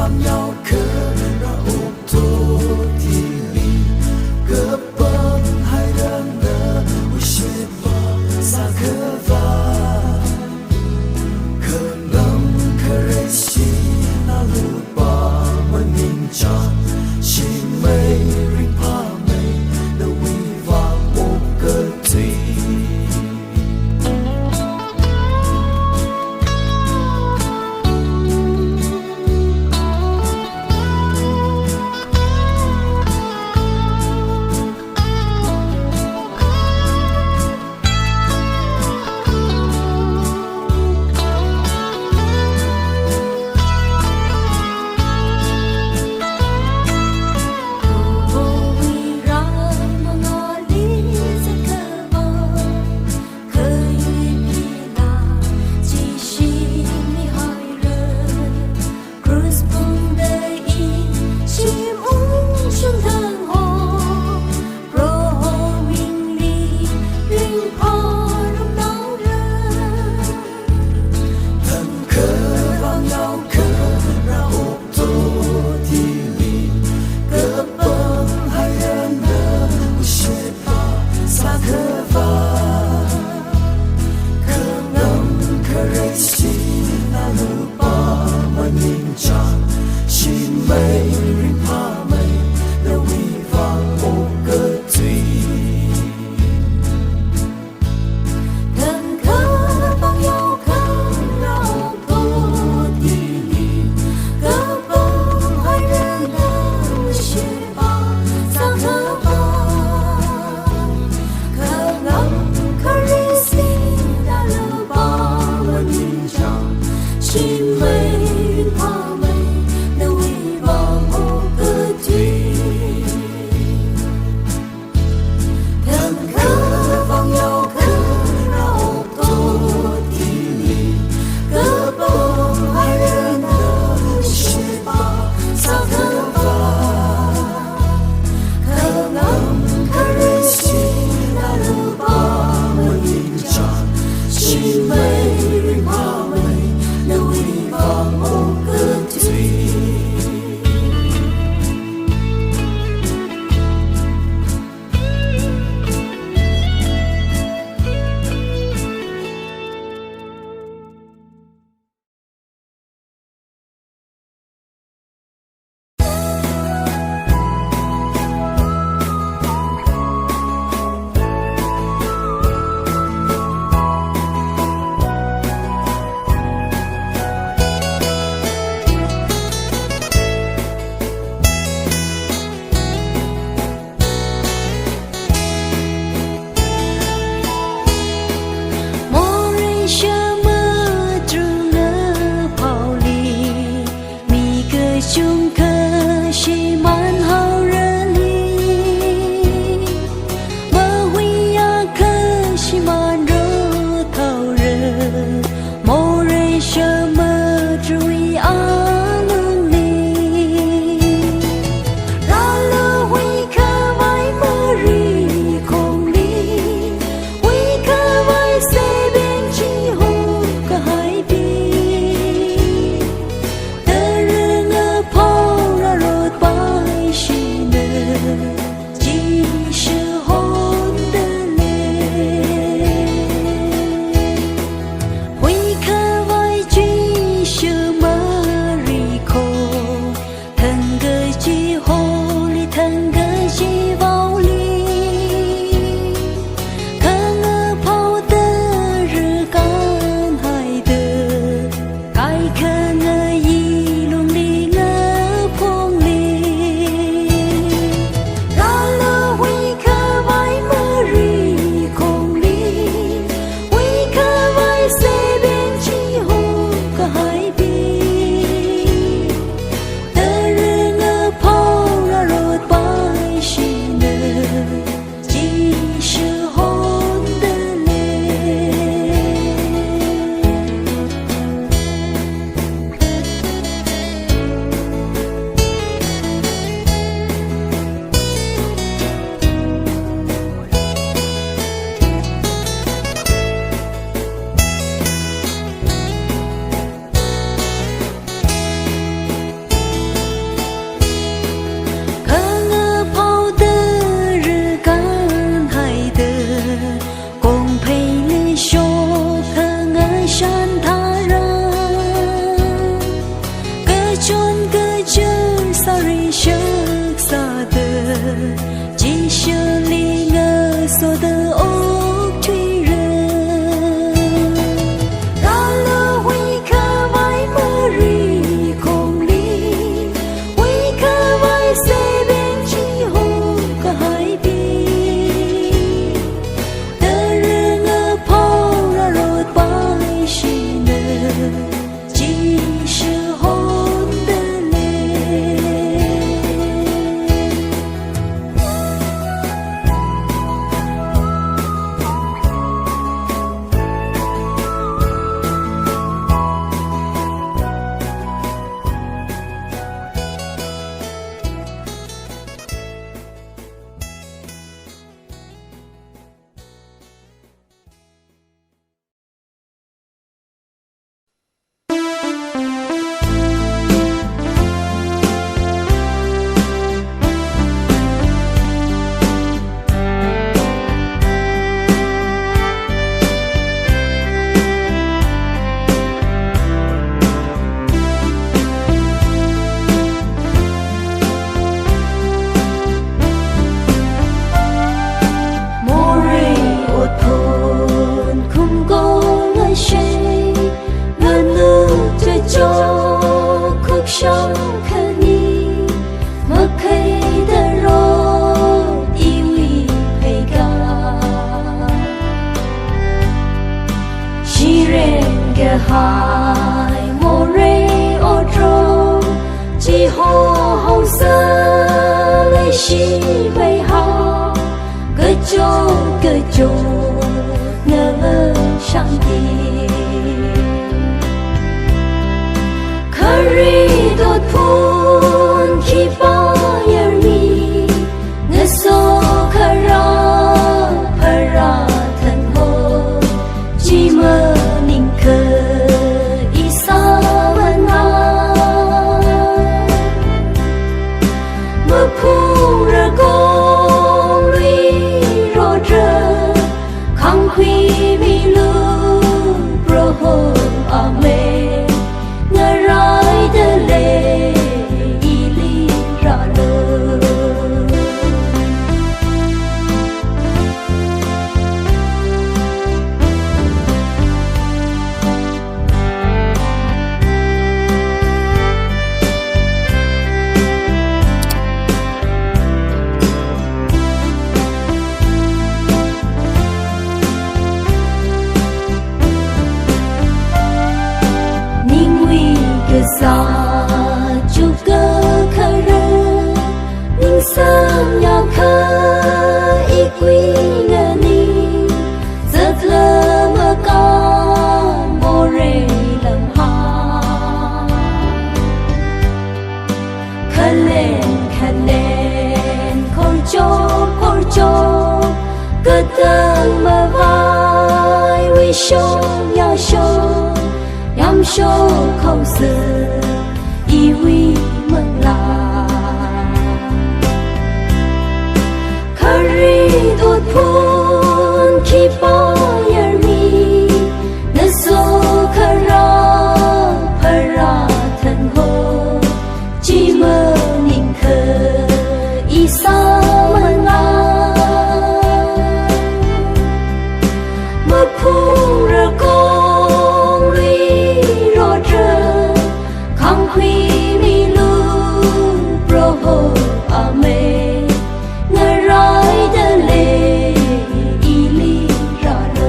vang nhau khứ ra ôm tô thì lì gỡ bơm hai đơn đỡ ui xếp bờ xa khứ va khờ ngâm khờ rê xì na lù ba mà nhìn chọn chỉ mây rinh pa mây đâu uy vang một cơ tùy 就个就我上帝，可瑞多pun去巴耶米，我所可让帕拉腾后，寂寞宁可伊萨文啊，我普热公里若着，康奎米路 proho ame， 我来的嘞伊里拉了。因为个啥就个客人，人生要可一归个你，这了么高莫人冷哈，可怜可怜，口就个等么vai为凶要凶。阳手口色，以为梦啦。可瑞多pun去巴耶米，那所可让帕拉腾后，寂寞宁可伊萨文啦。我普热公里。康奎米路 proho ame， 我来的嘞伊里拉了。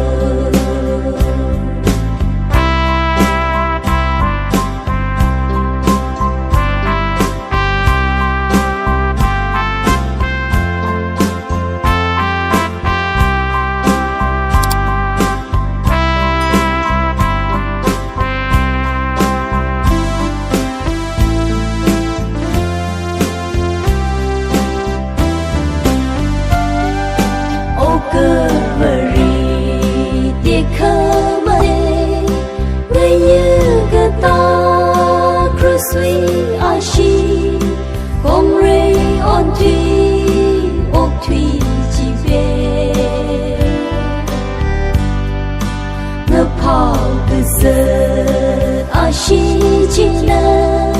Suy a shi công rê on thủy ốc thủy chỉ về ngơ phao cứ giờ a shi chỉ nơ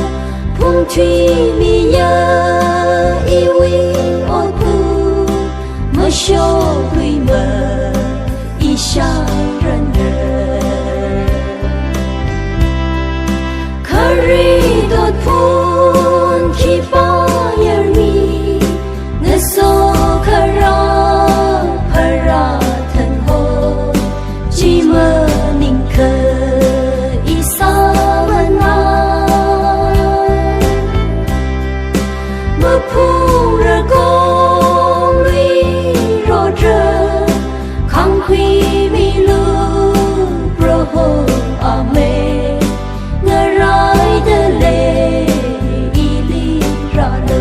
phung thủy mi nhớ y vi ôi pu mơ show thủy mơ y sang rần rờ可瑞多punchi巴耶米，我所可让帕拉腾后，寂寞宁可伊萨文啊，我普热公里若着，康奎米路 proho ame。的嘞伊里拉了。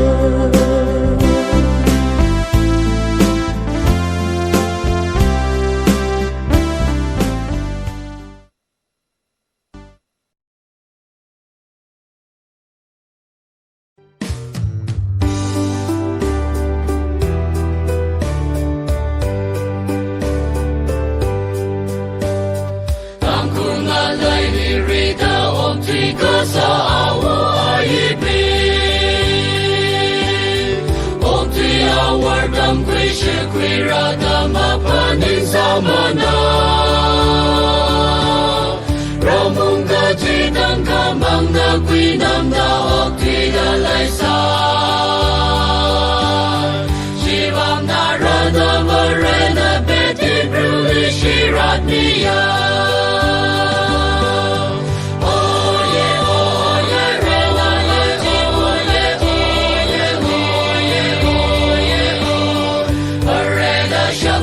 Tangkhul nga lay ni rida om tui ka sa awa ayipi om tui awar dam kwi shi kwi rada ma panin zamana Ramung ga jidang kamang na kwi nam da ok tui ga lay sa Shivam na rada ma rena beti bruli shirat niya Show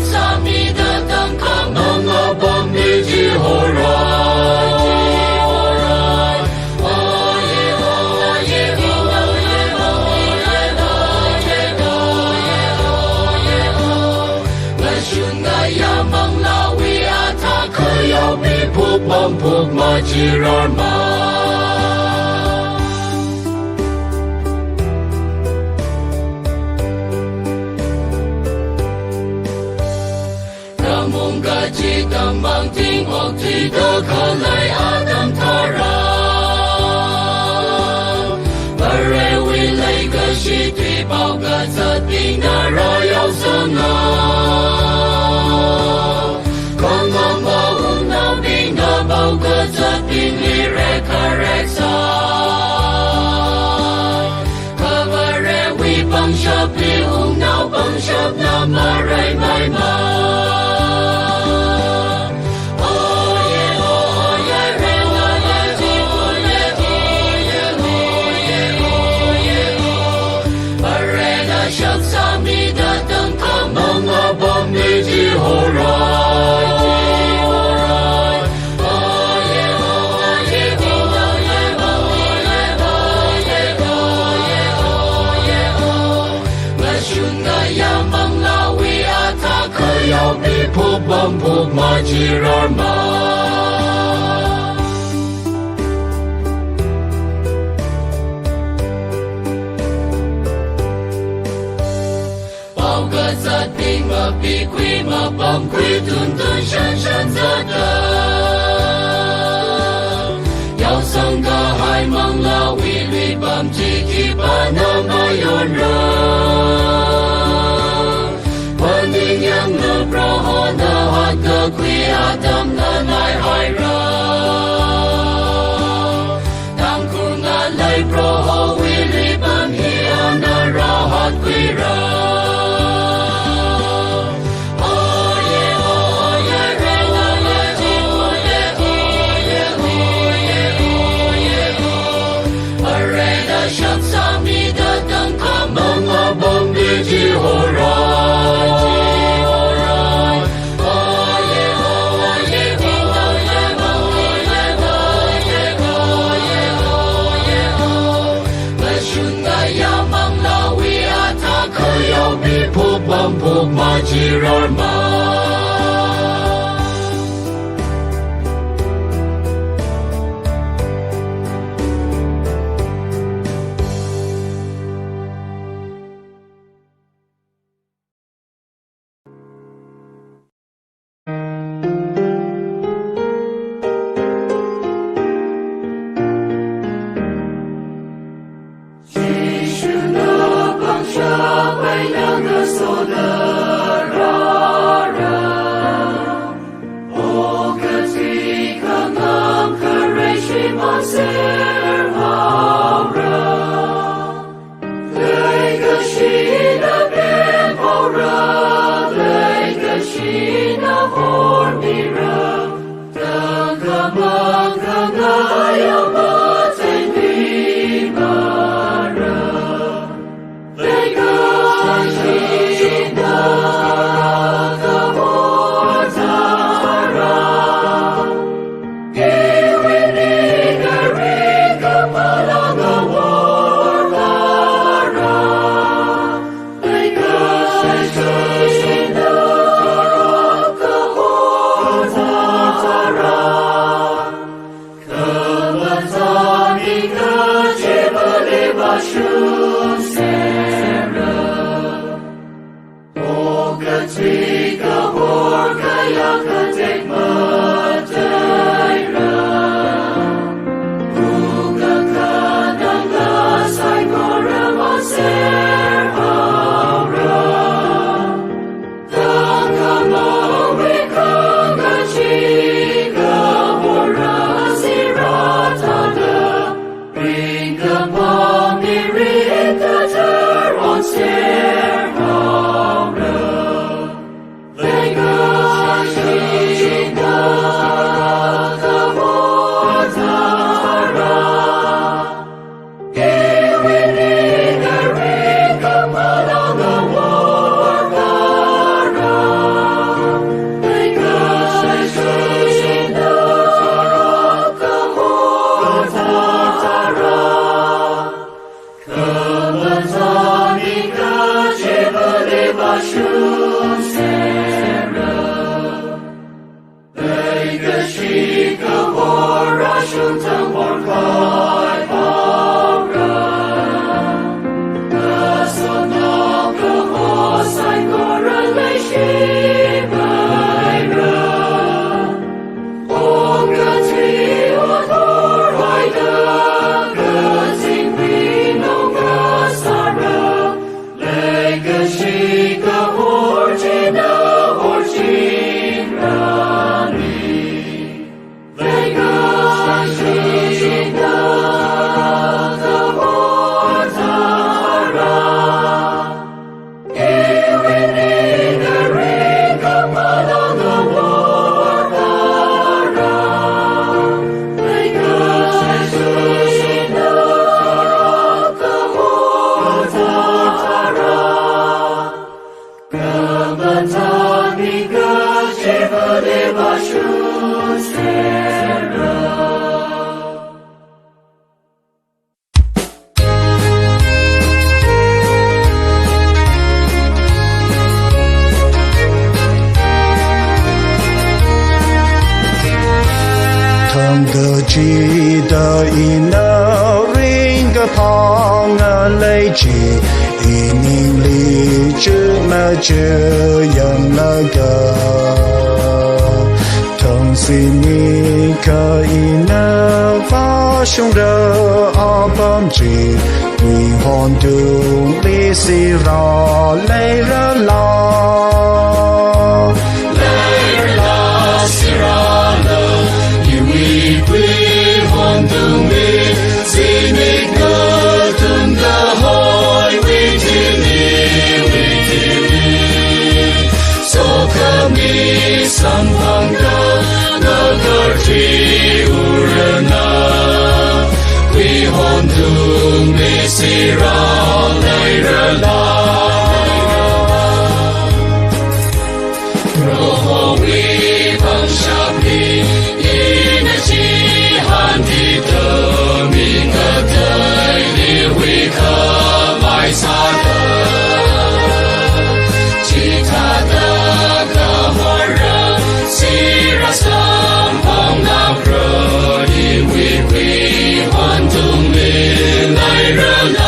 puk majirar ma Kamung gaji kambang ting ok tiga kalai adam tara Barewi lay gashi tui bao gazat bina rayau sana Kongong baung na bina bao gazat bini reka Kabarewi bang shop li ung nao bang shop na maray may ma Puk bam puk majirar ma Bao gazat bing ma pi kui ma bam kui tun tun shan shan zada Yao sang ga hai mang la wi lui bam chi ki pa na ma yon ra Yang na praha na hat ka kui adam na nai hai ra Tangkhul nga lai praha wi li bam hi na ra hat kui ra Shak sami da dang kam mga bom di ji ho ra Puk bam puk majirar ma She go 旁啊累积，一年里只么这样那个，疼惜你可以能发生的阿邦吉，你看到你是让累了啦。身旁的那个最无人啊，为红土没谁让来人啦，若何为放下你，因那饥寒的得命个对你会可埋下的，其他的个活人。虽然身旁那热，因为归还动力来热浪，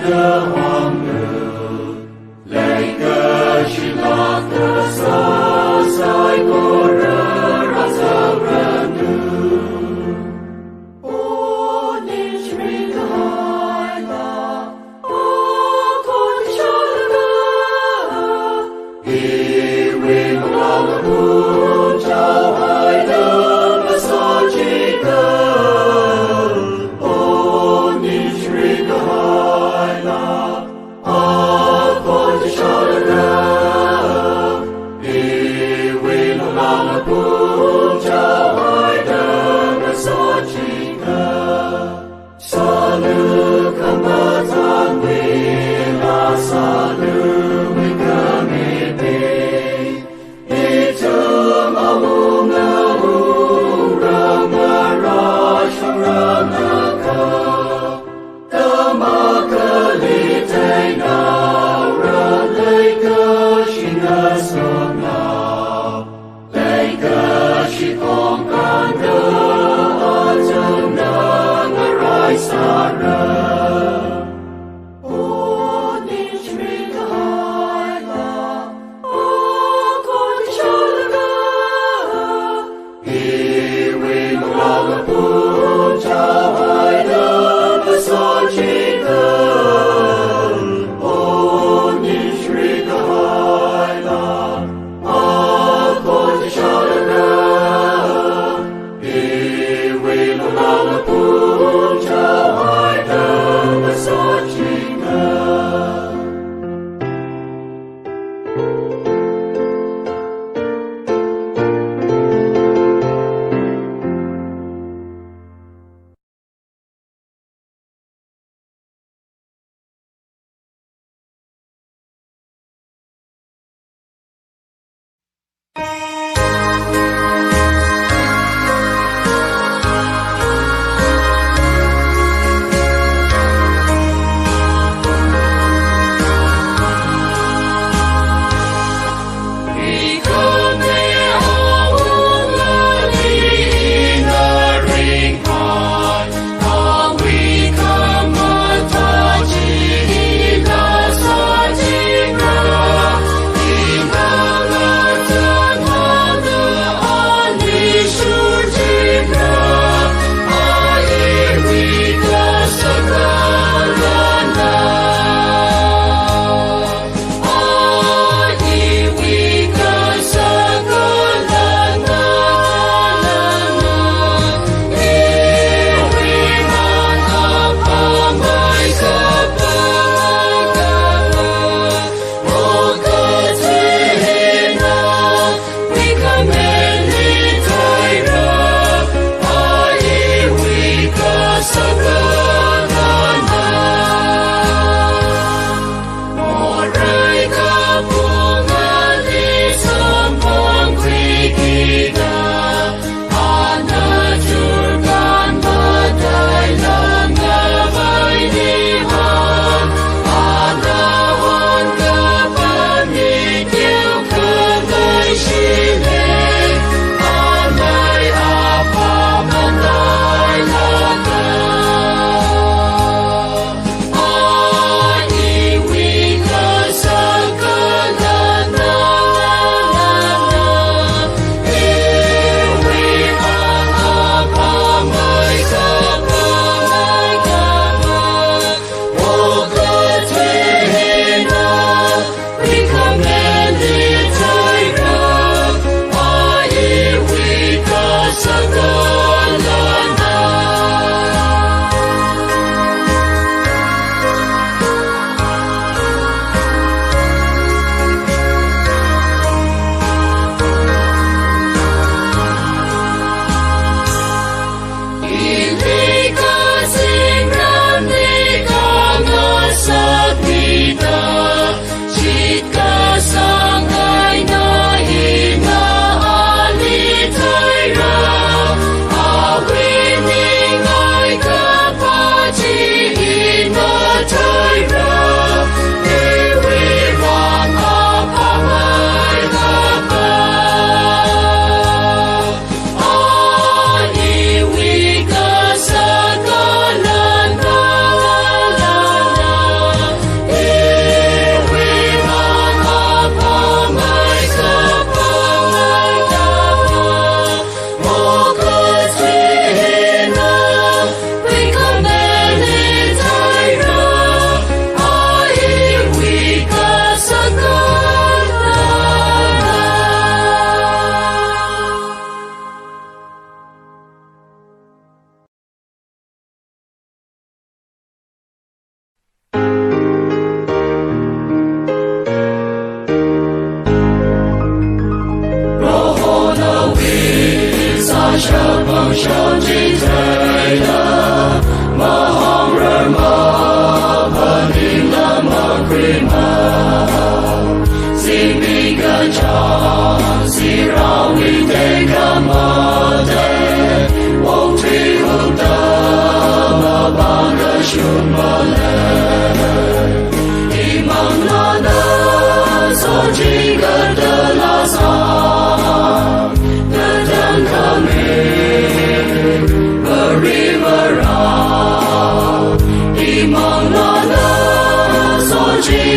的黄河，雷个去拉个索塞过热让走人的。哦，你是个海浪，哦，空中的，因为我老了不着海的不所记得。哦，你是个海浪。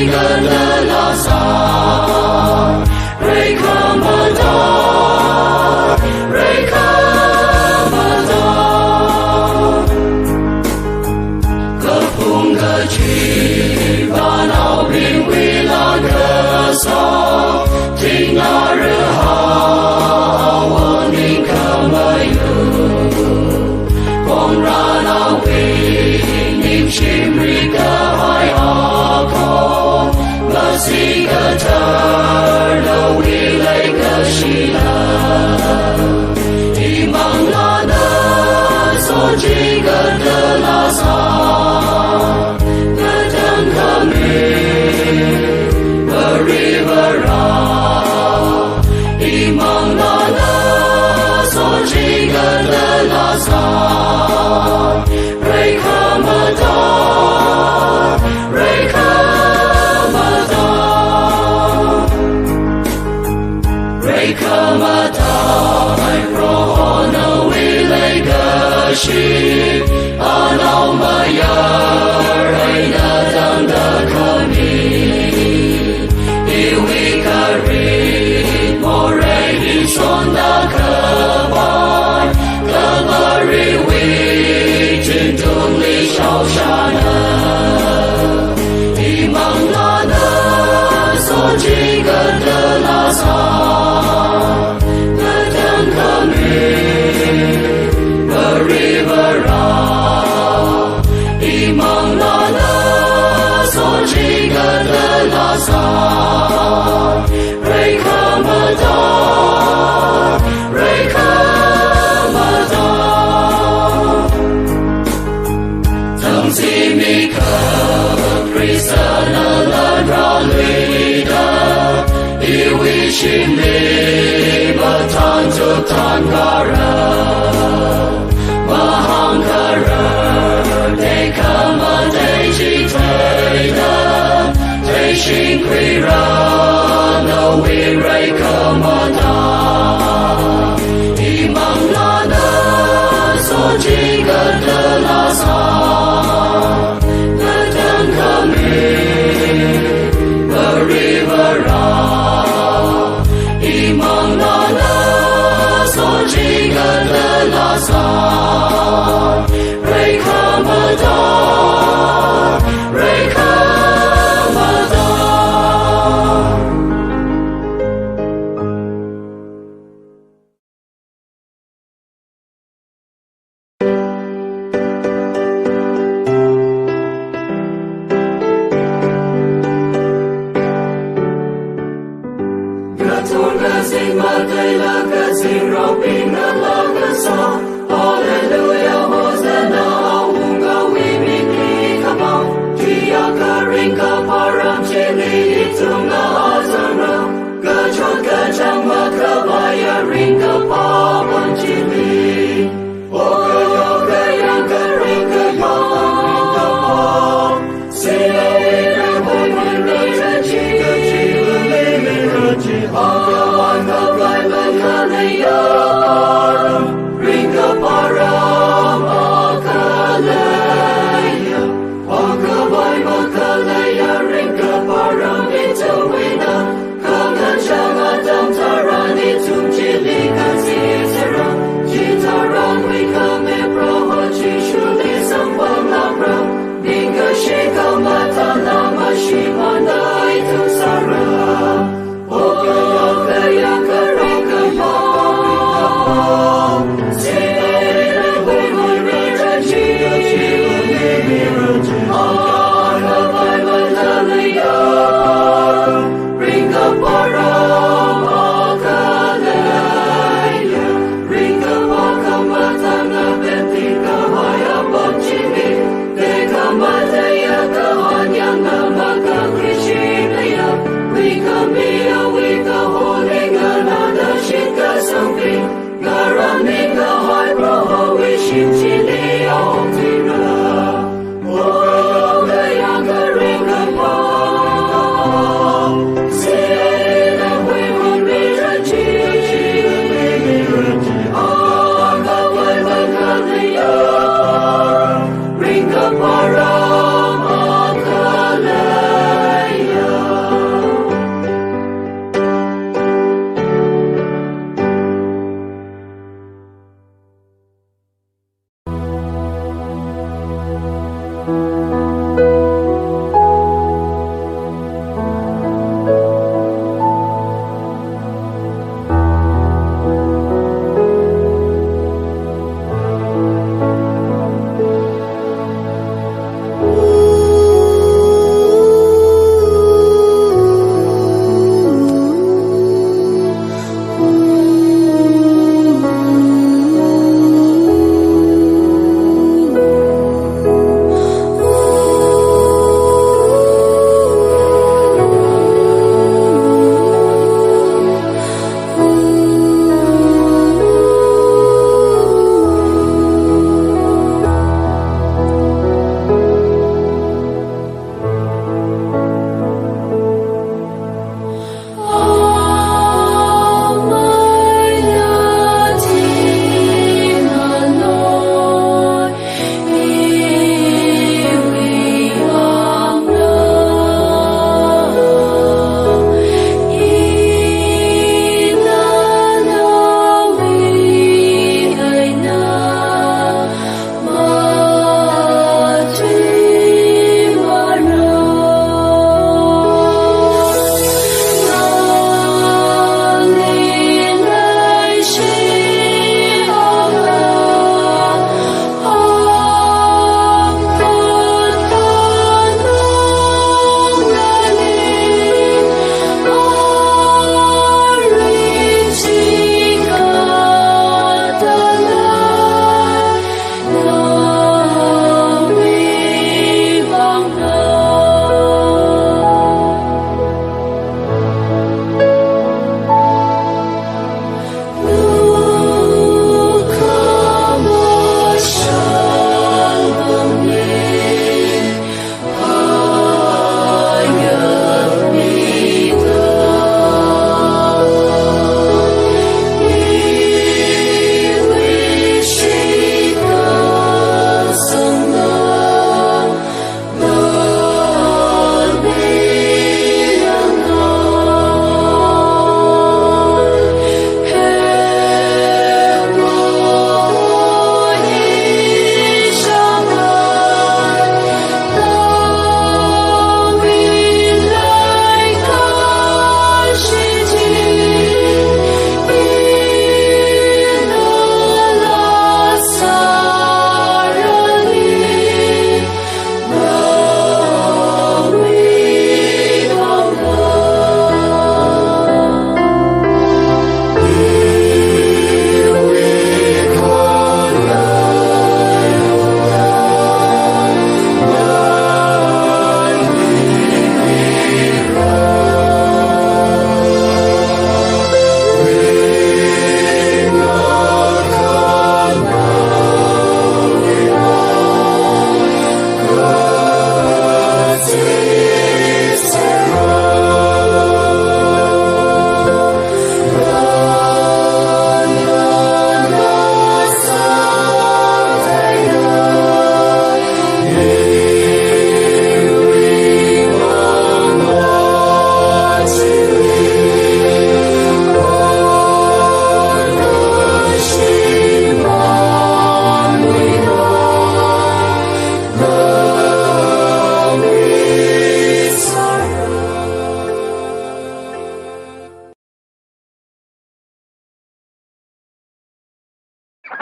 个的拉萨，瑞克马达，瑞克马达，个风个曲把闹兵为那个萨，听那日好，我宁可没有，光让那为你心里个海阿空，我是个这儿的未来个希腊，你忙了的所几个的拉萨，个等可美。Imam lana sojiga de lasa, Reika mata, Reika mata, Reika mata, I rohona wile gashi, anau mayar, aina tanda kami, iwi kari. 双大可拜，可巴瑞为真正的小沙呢，一忙拉呢，所几个的拉萨，可等可美，可瑞不拉，一忙拉呢，所几个的拉萨，瑞克马达。心里把弹着弹个人，把行个人，得看嘛得去推的，得辛苦人，那为瑞克嘛达，一忙拉的所几个的拉萨，个等可美，个 river 忙拉拉索几个的拉萨，瑞克马达，瑞克马达。Ring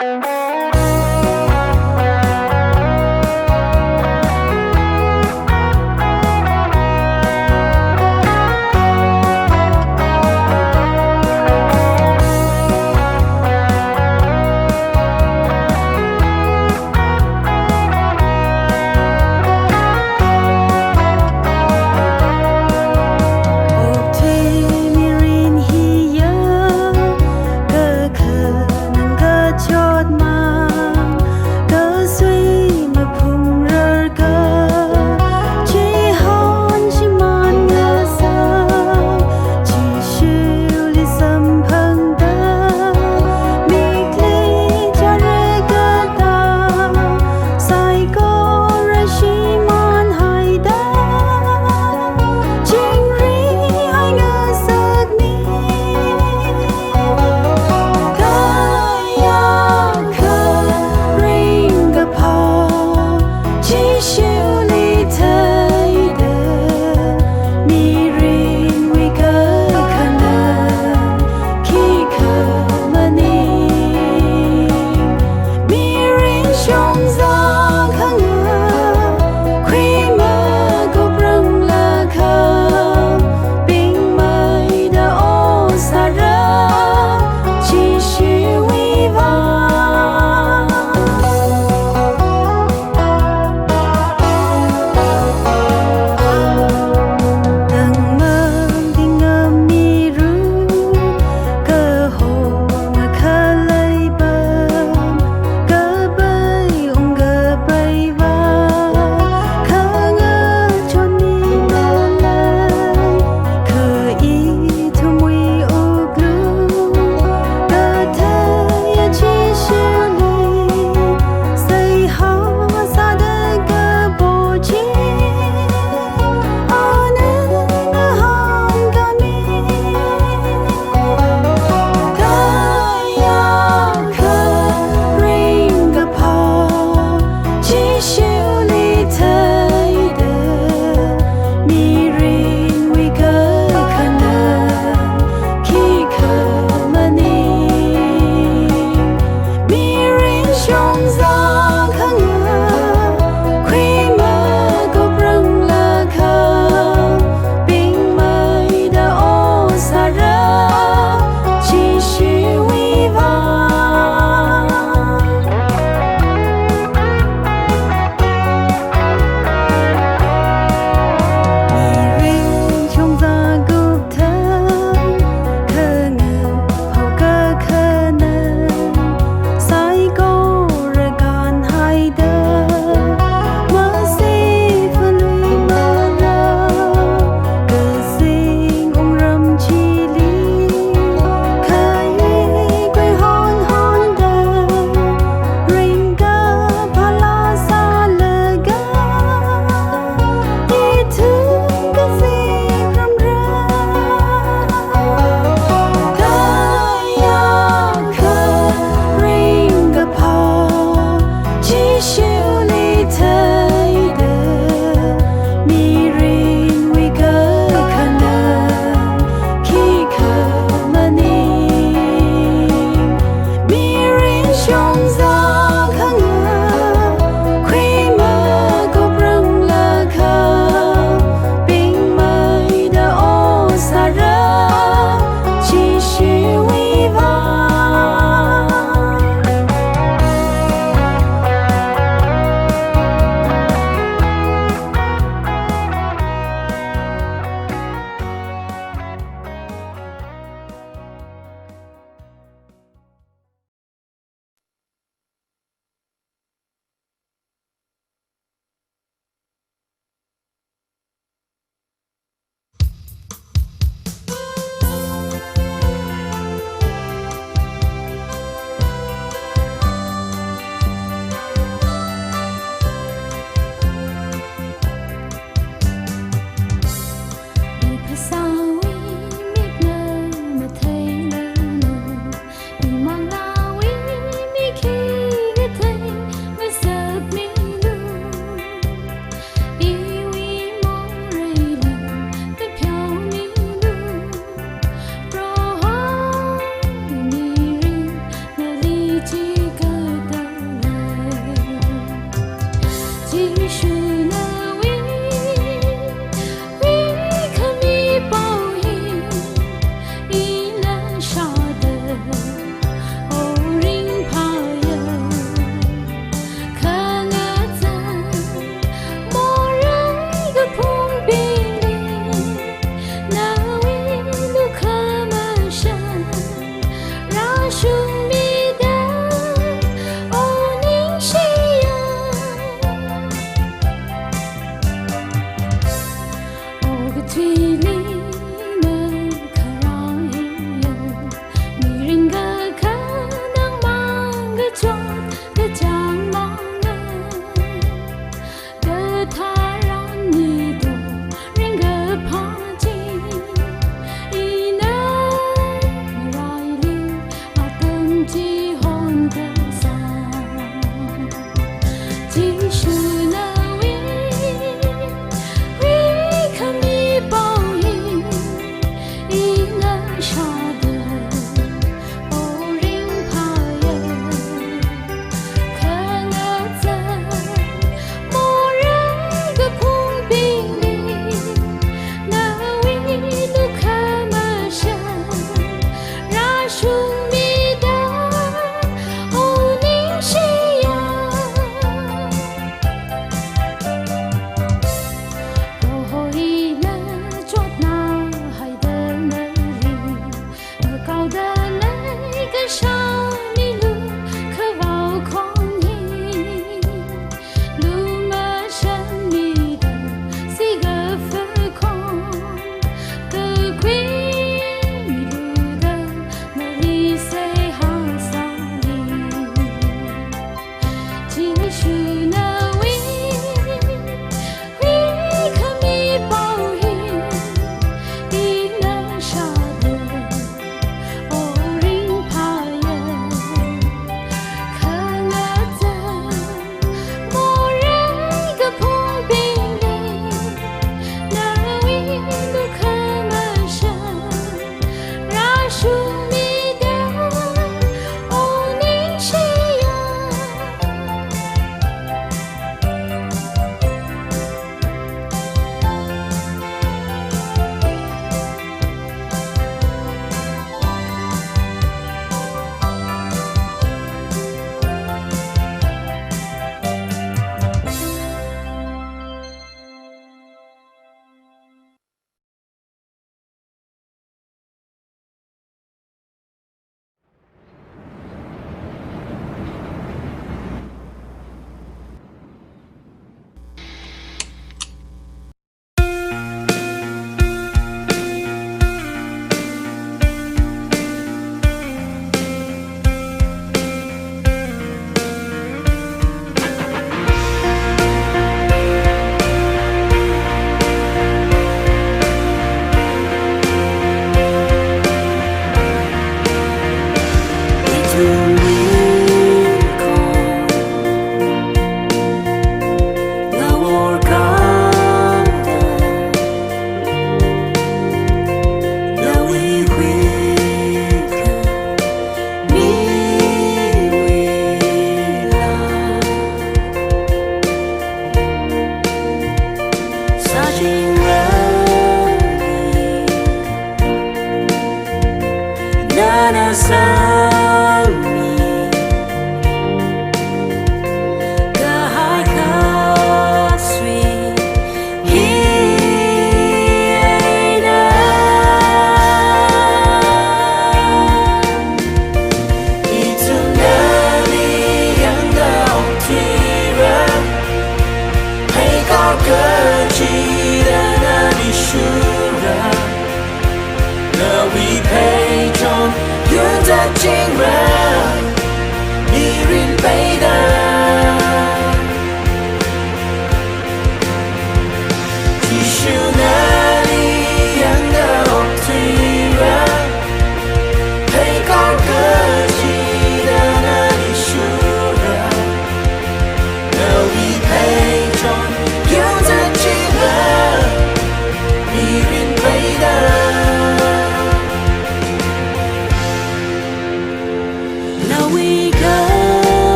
Hãy subscribe cho kênh Ghiền Mì Gõ để không bỏ lỡ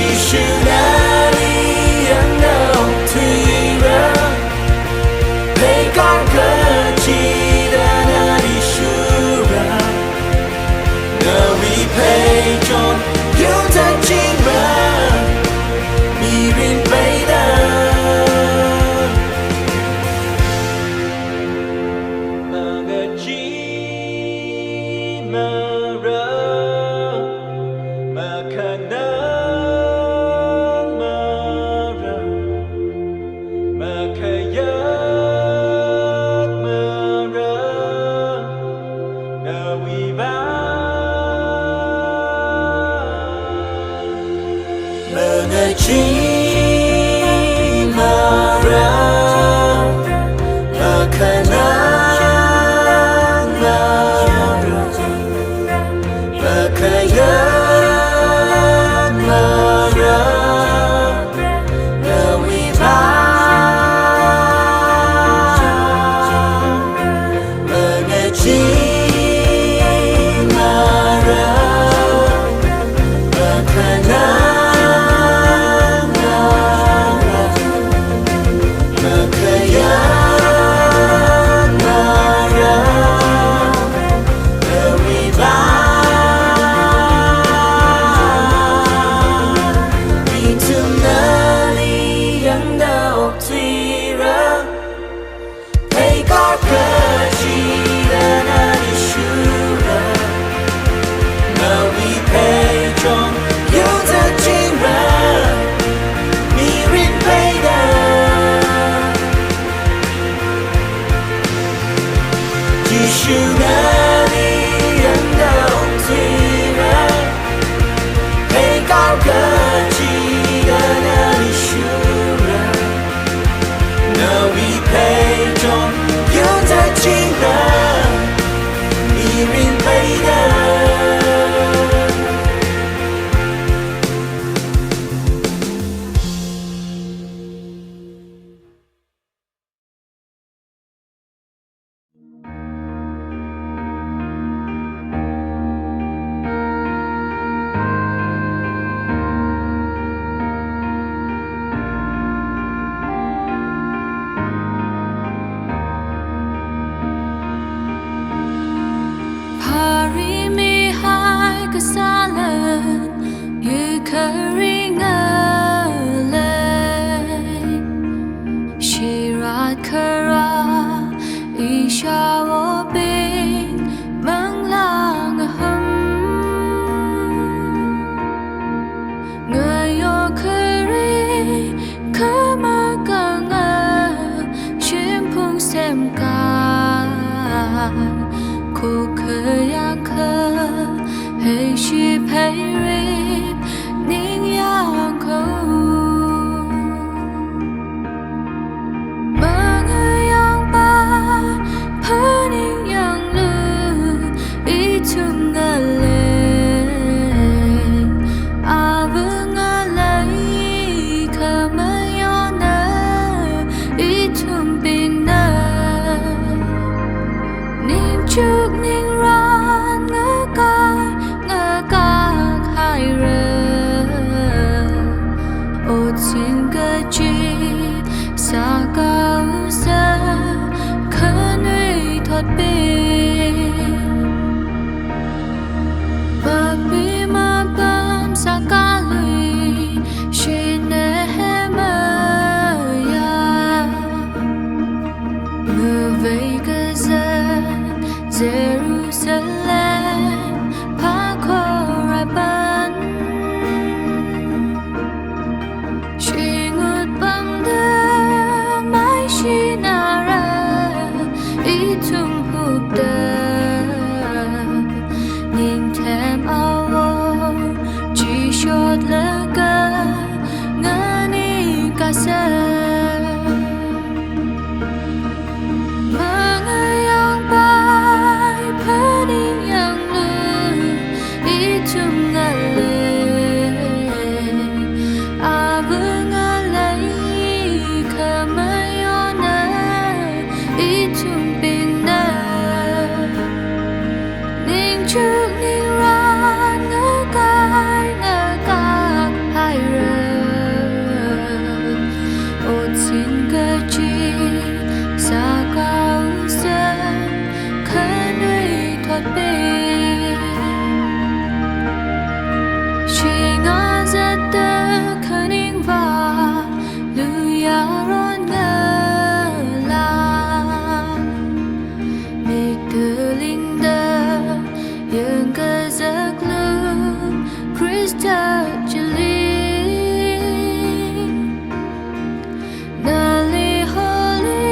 chỉ sự đã đi anh đâu thủy ra thấy con cơ chỉ đã đi sửa ra nào bị phê tròn yêu thật chính ra mi rin bay đã xin cơ chi xa cao sơn khơi nơi thoát bê chỉ ngã rất tơ khơi nín và lưu ya ron ngơ la mê tư linh đơ yên cơ giấc lưu Christa chili Nali holy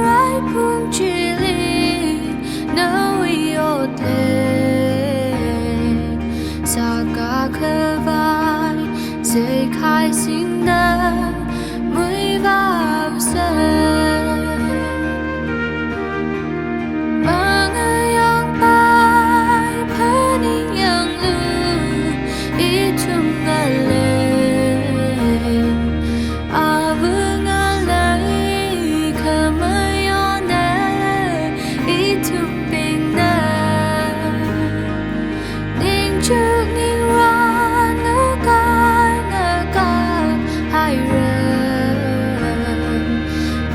rai pung chili no yote sa cả khơ vai dây khai sinh đơ mới vào sân mang yang pai pani yang lu itung ngale avung alai kamayone itung pinda ning chuk ning ra ngơ ca hai rừng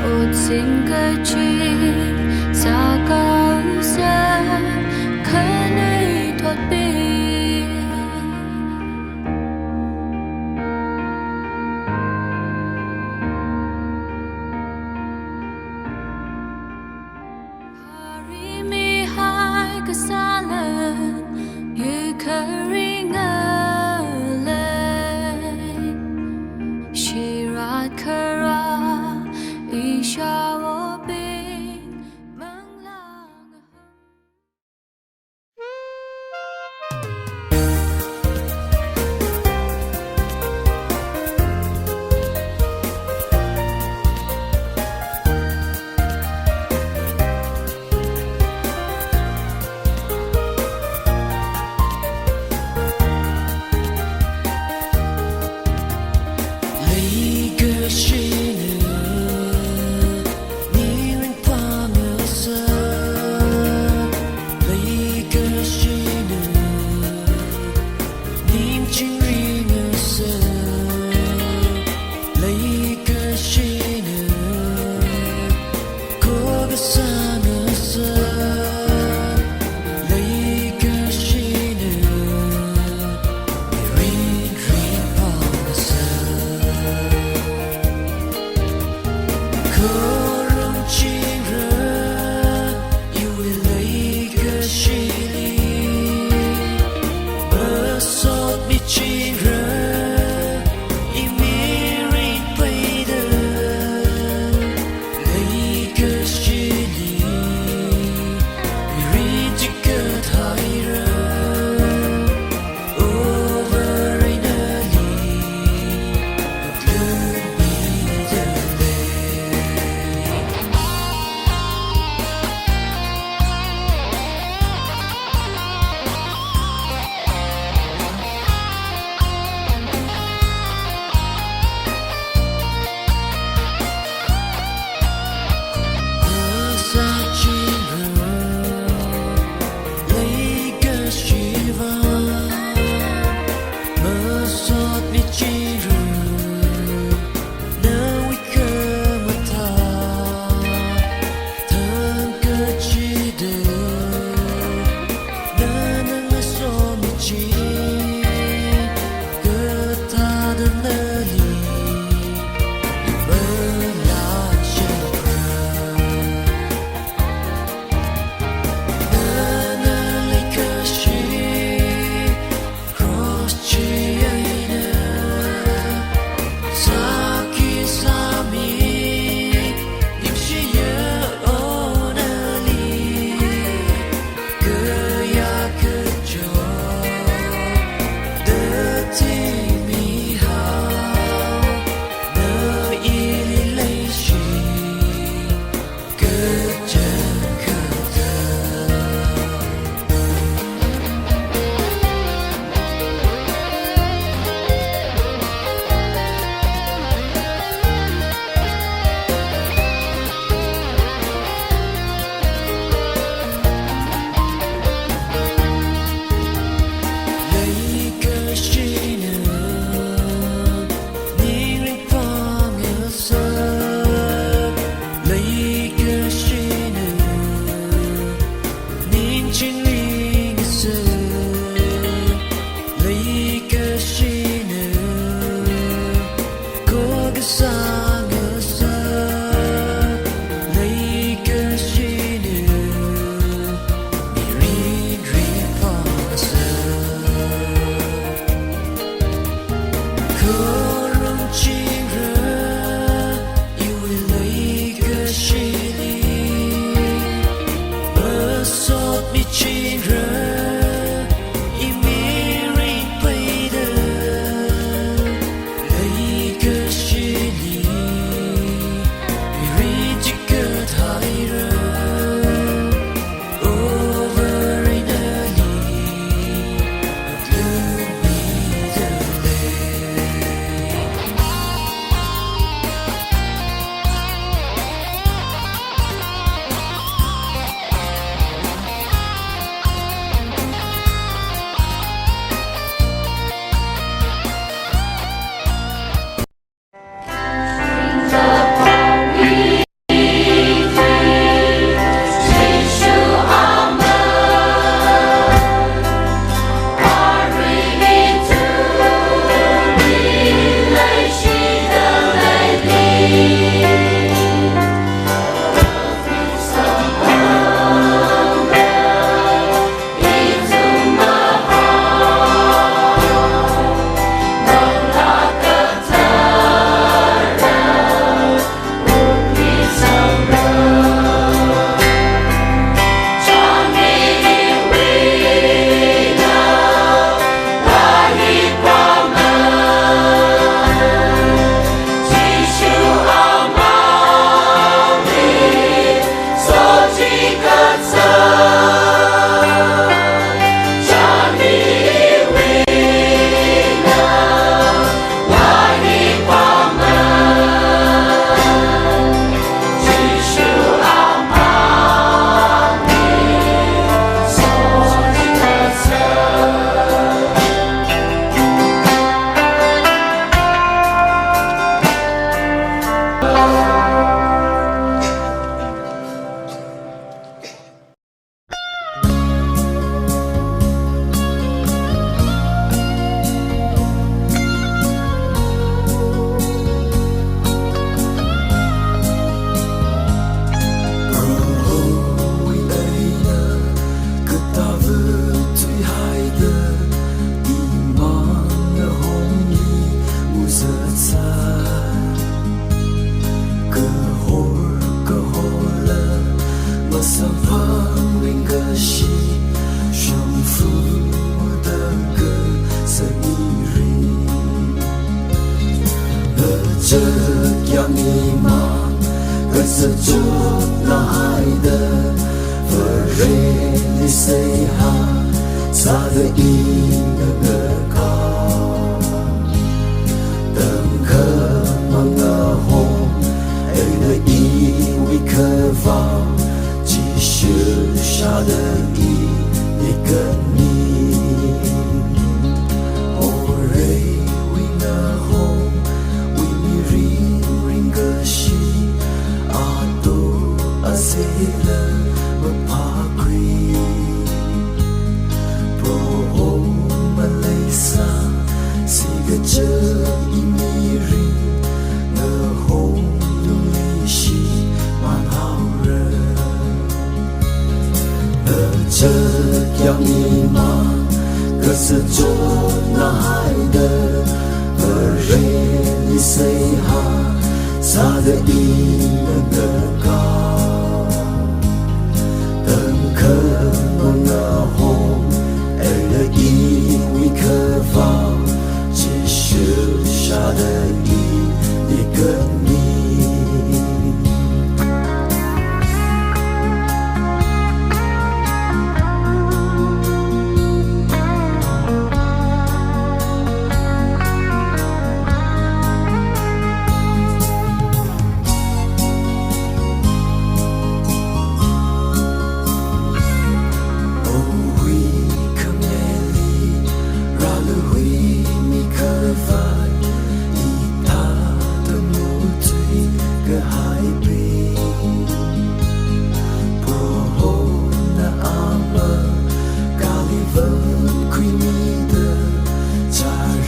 ột sinh cơ chi xa cao sơn khơi nơi thoát bê Hari mi hai ka sa lần như khơi ngơ lên Shirat kara isha wo bin mang lang lấy cơ shi nữa ni ren pa mơ sơ lấy cơ shi nữa nim chinh ri mơ sơ lấy cơ shi nữa cô cơ sa mơ sơ lấy cơ shi nữa rin rin pa mơ sơ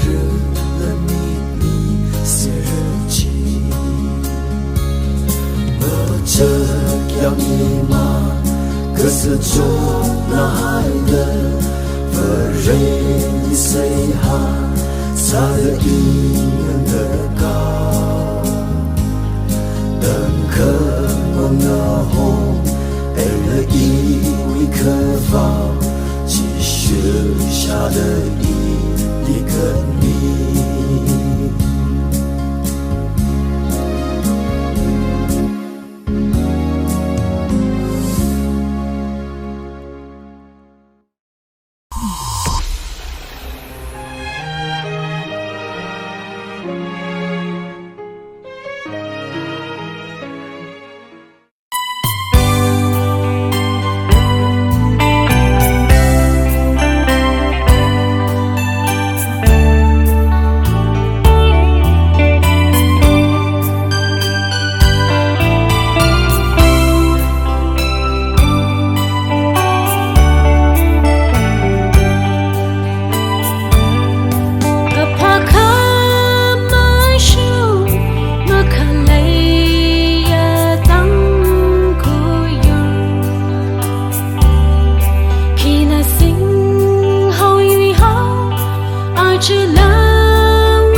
热了你，写日记。是主那海的和人谁哈撒的一人的高等可梦那红爱了一位可否继续下的一个你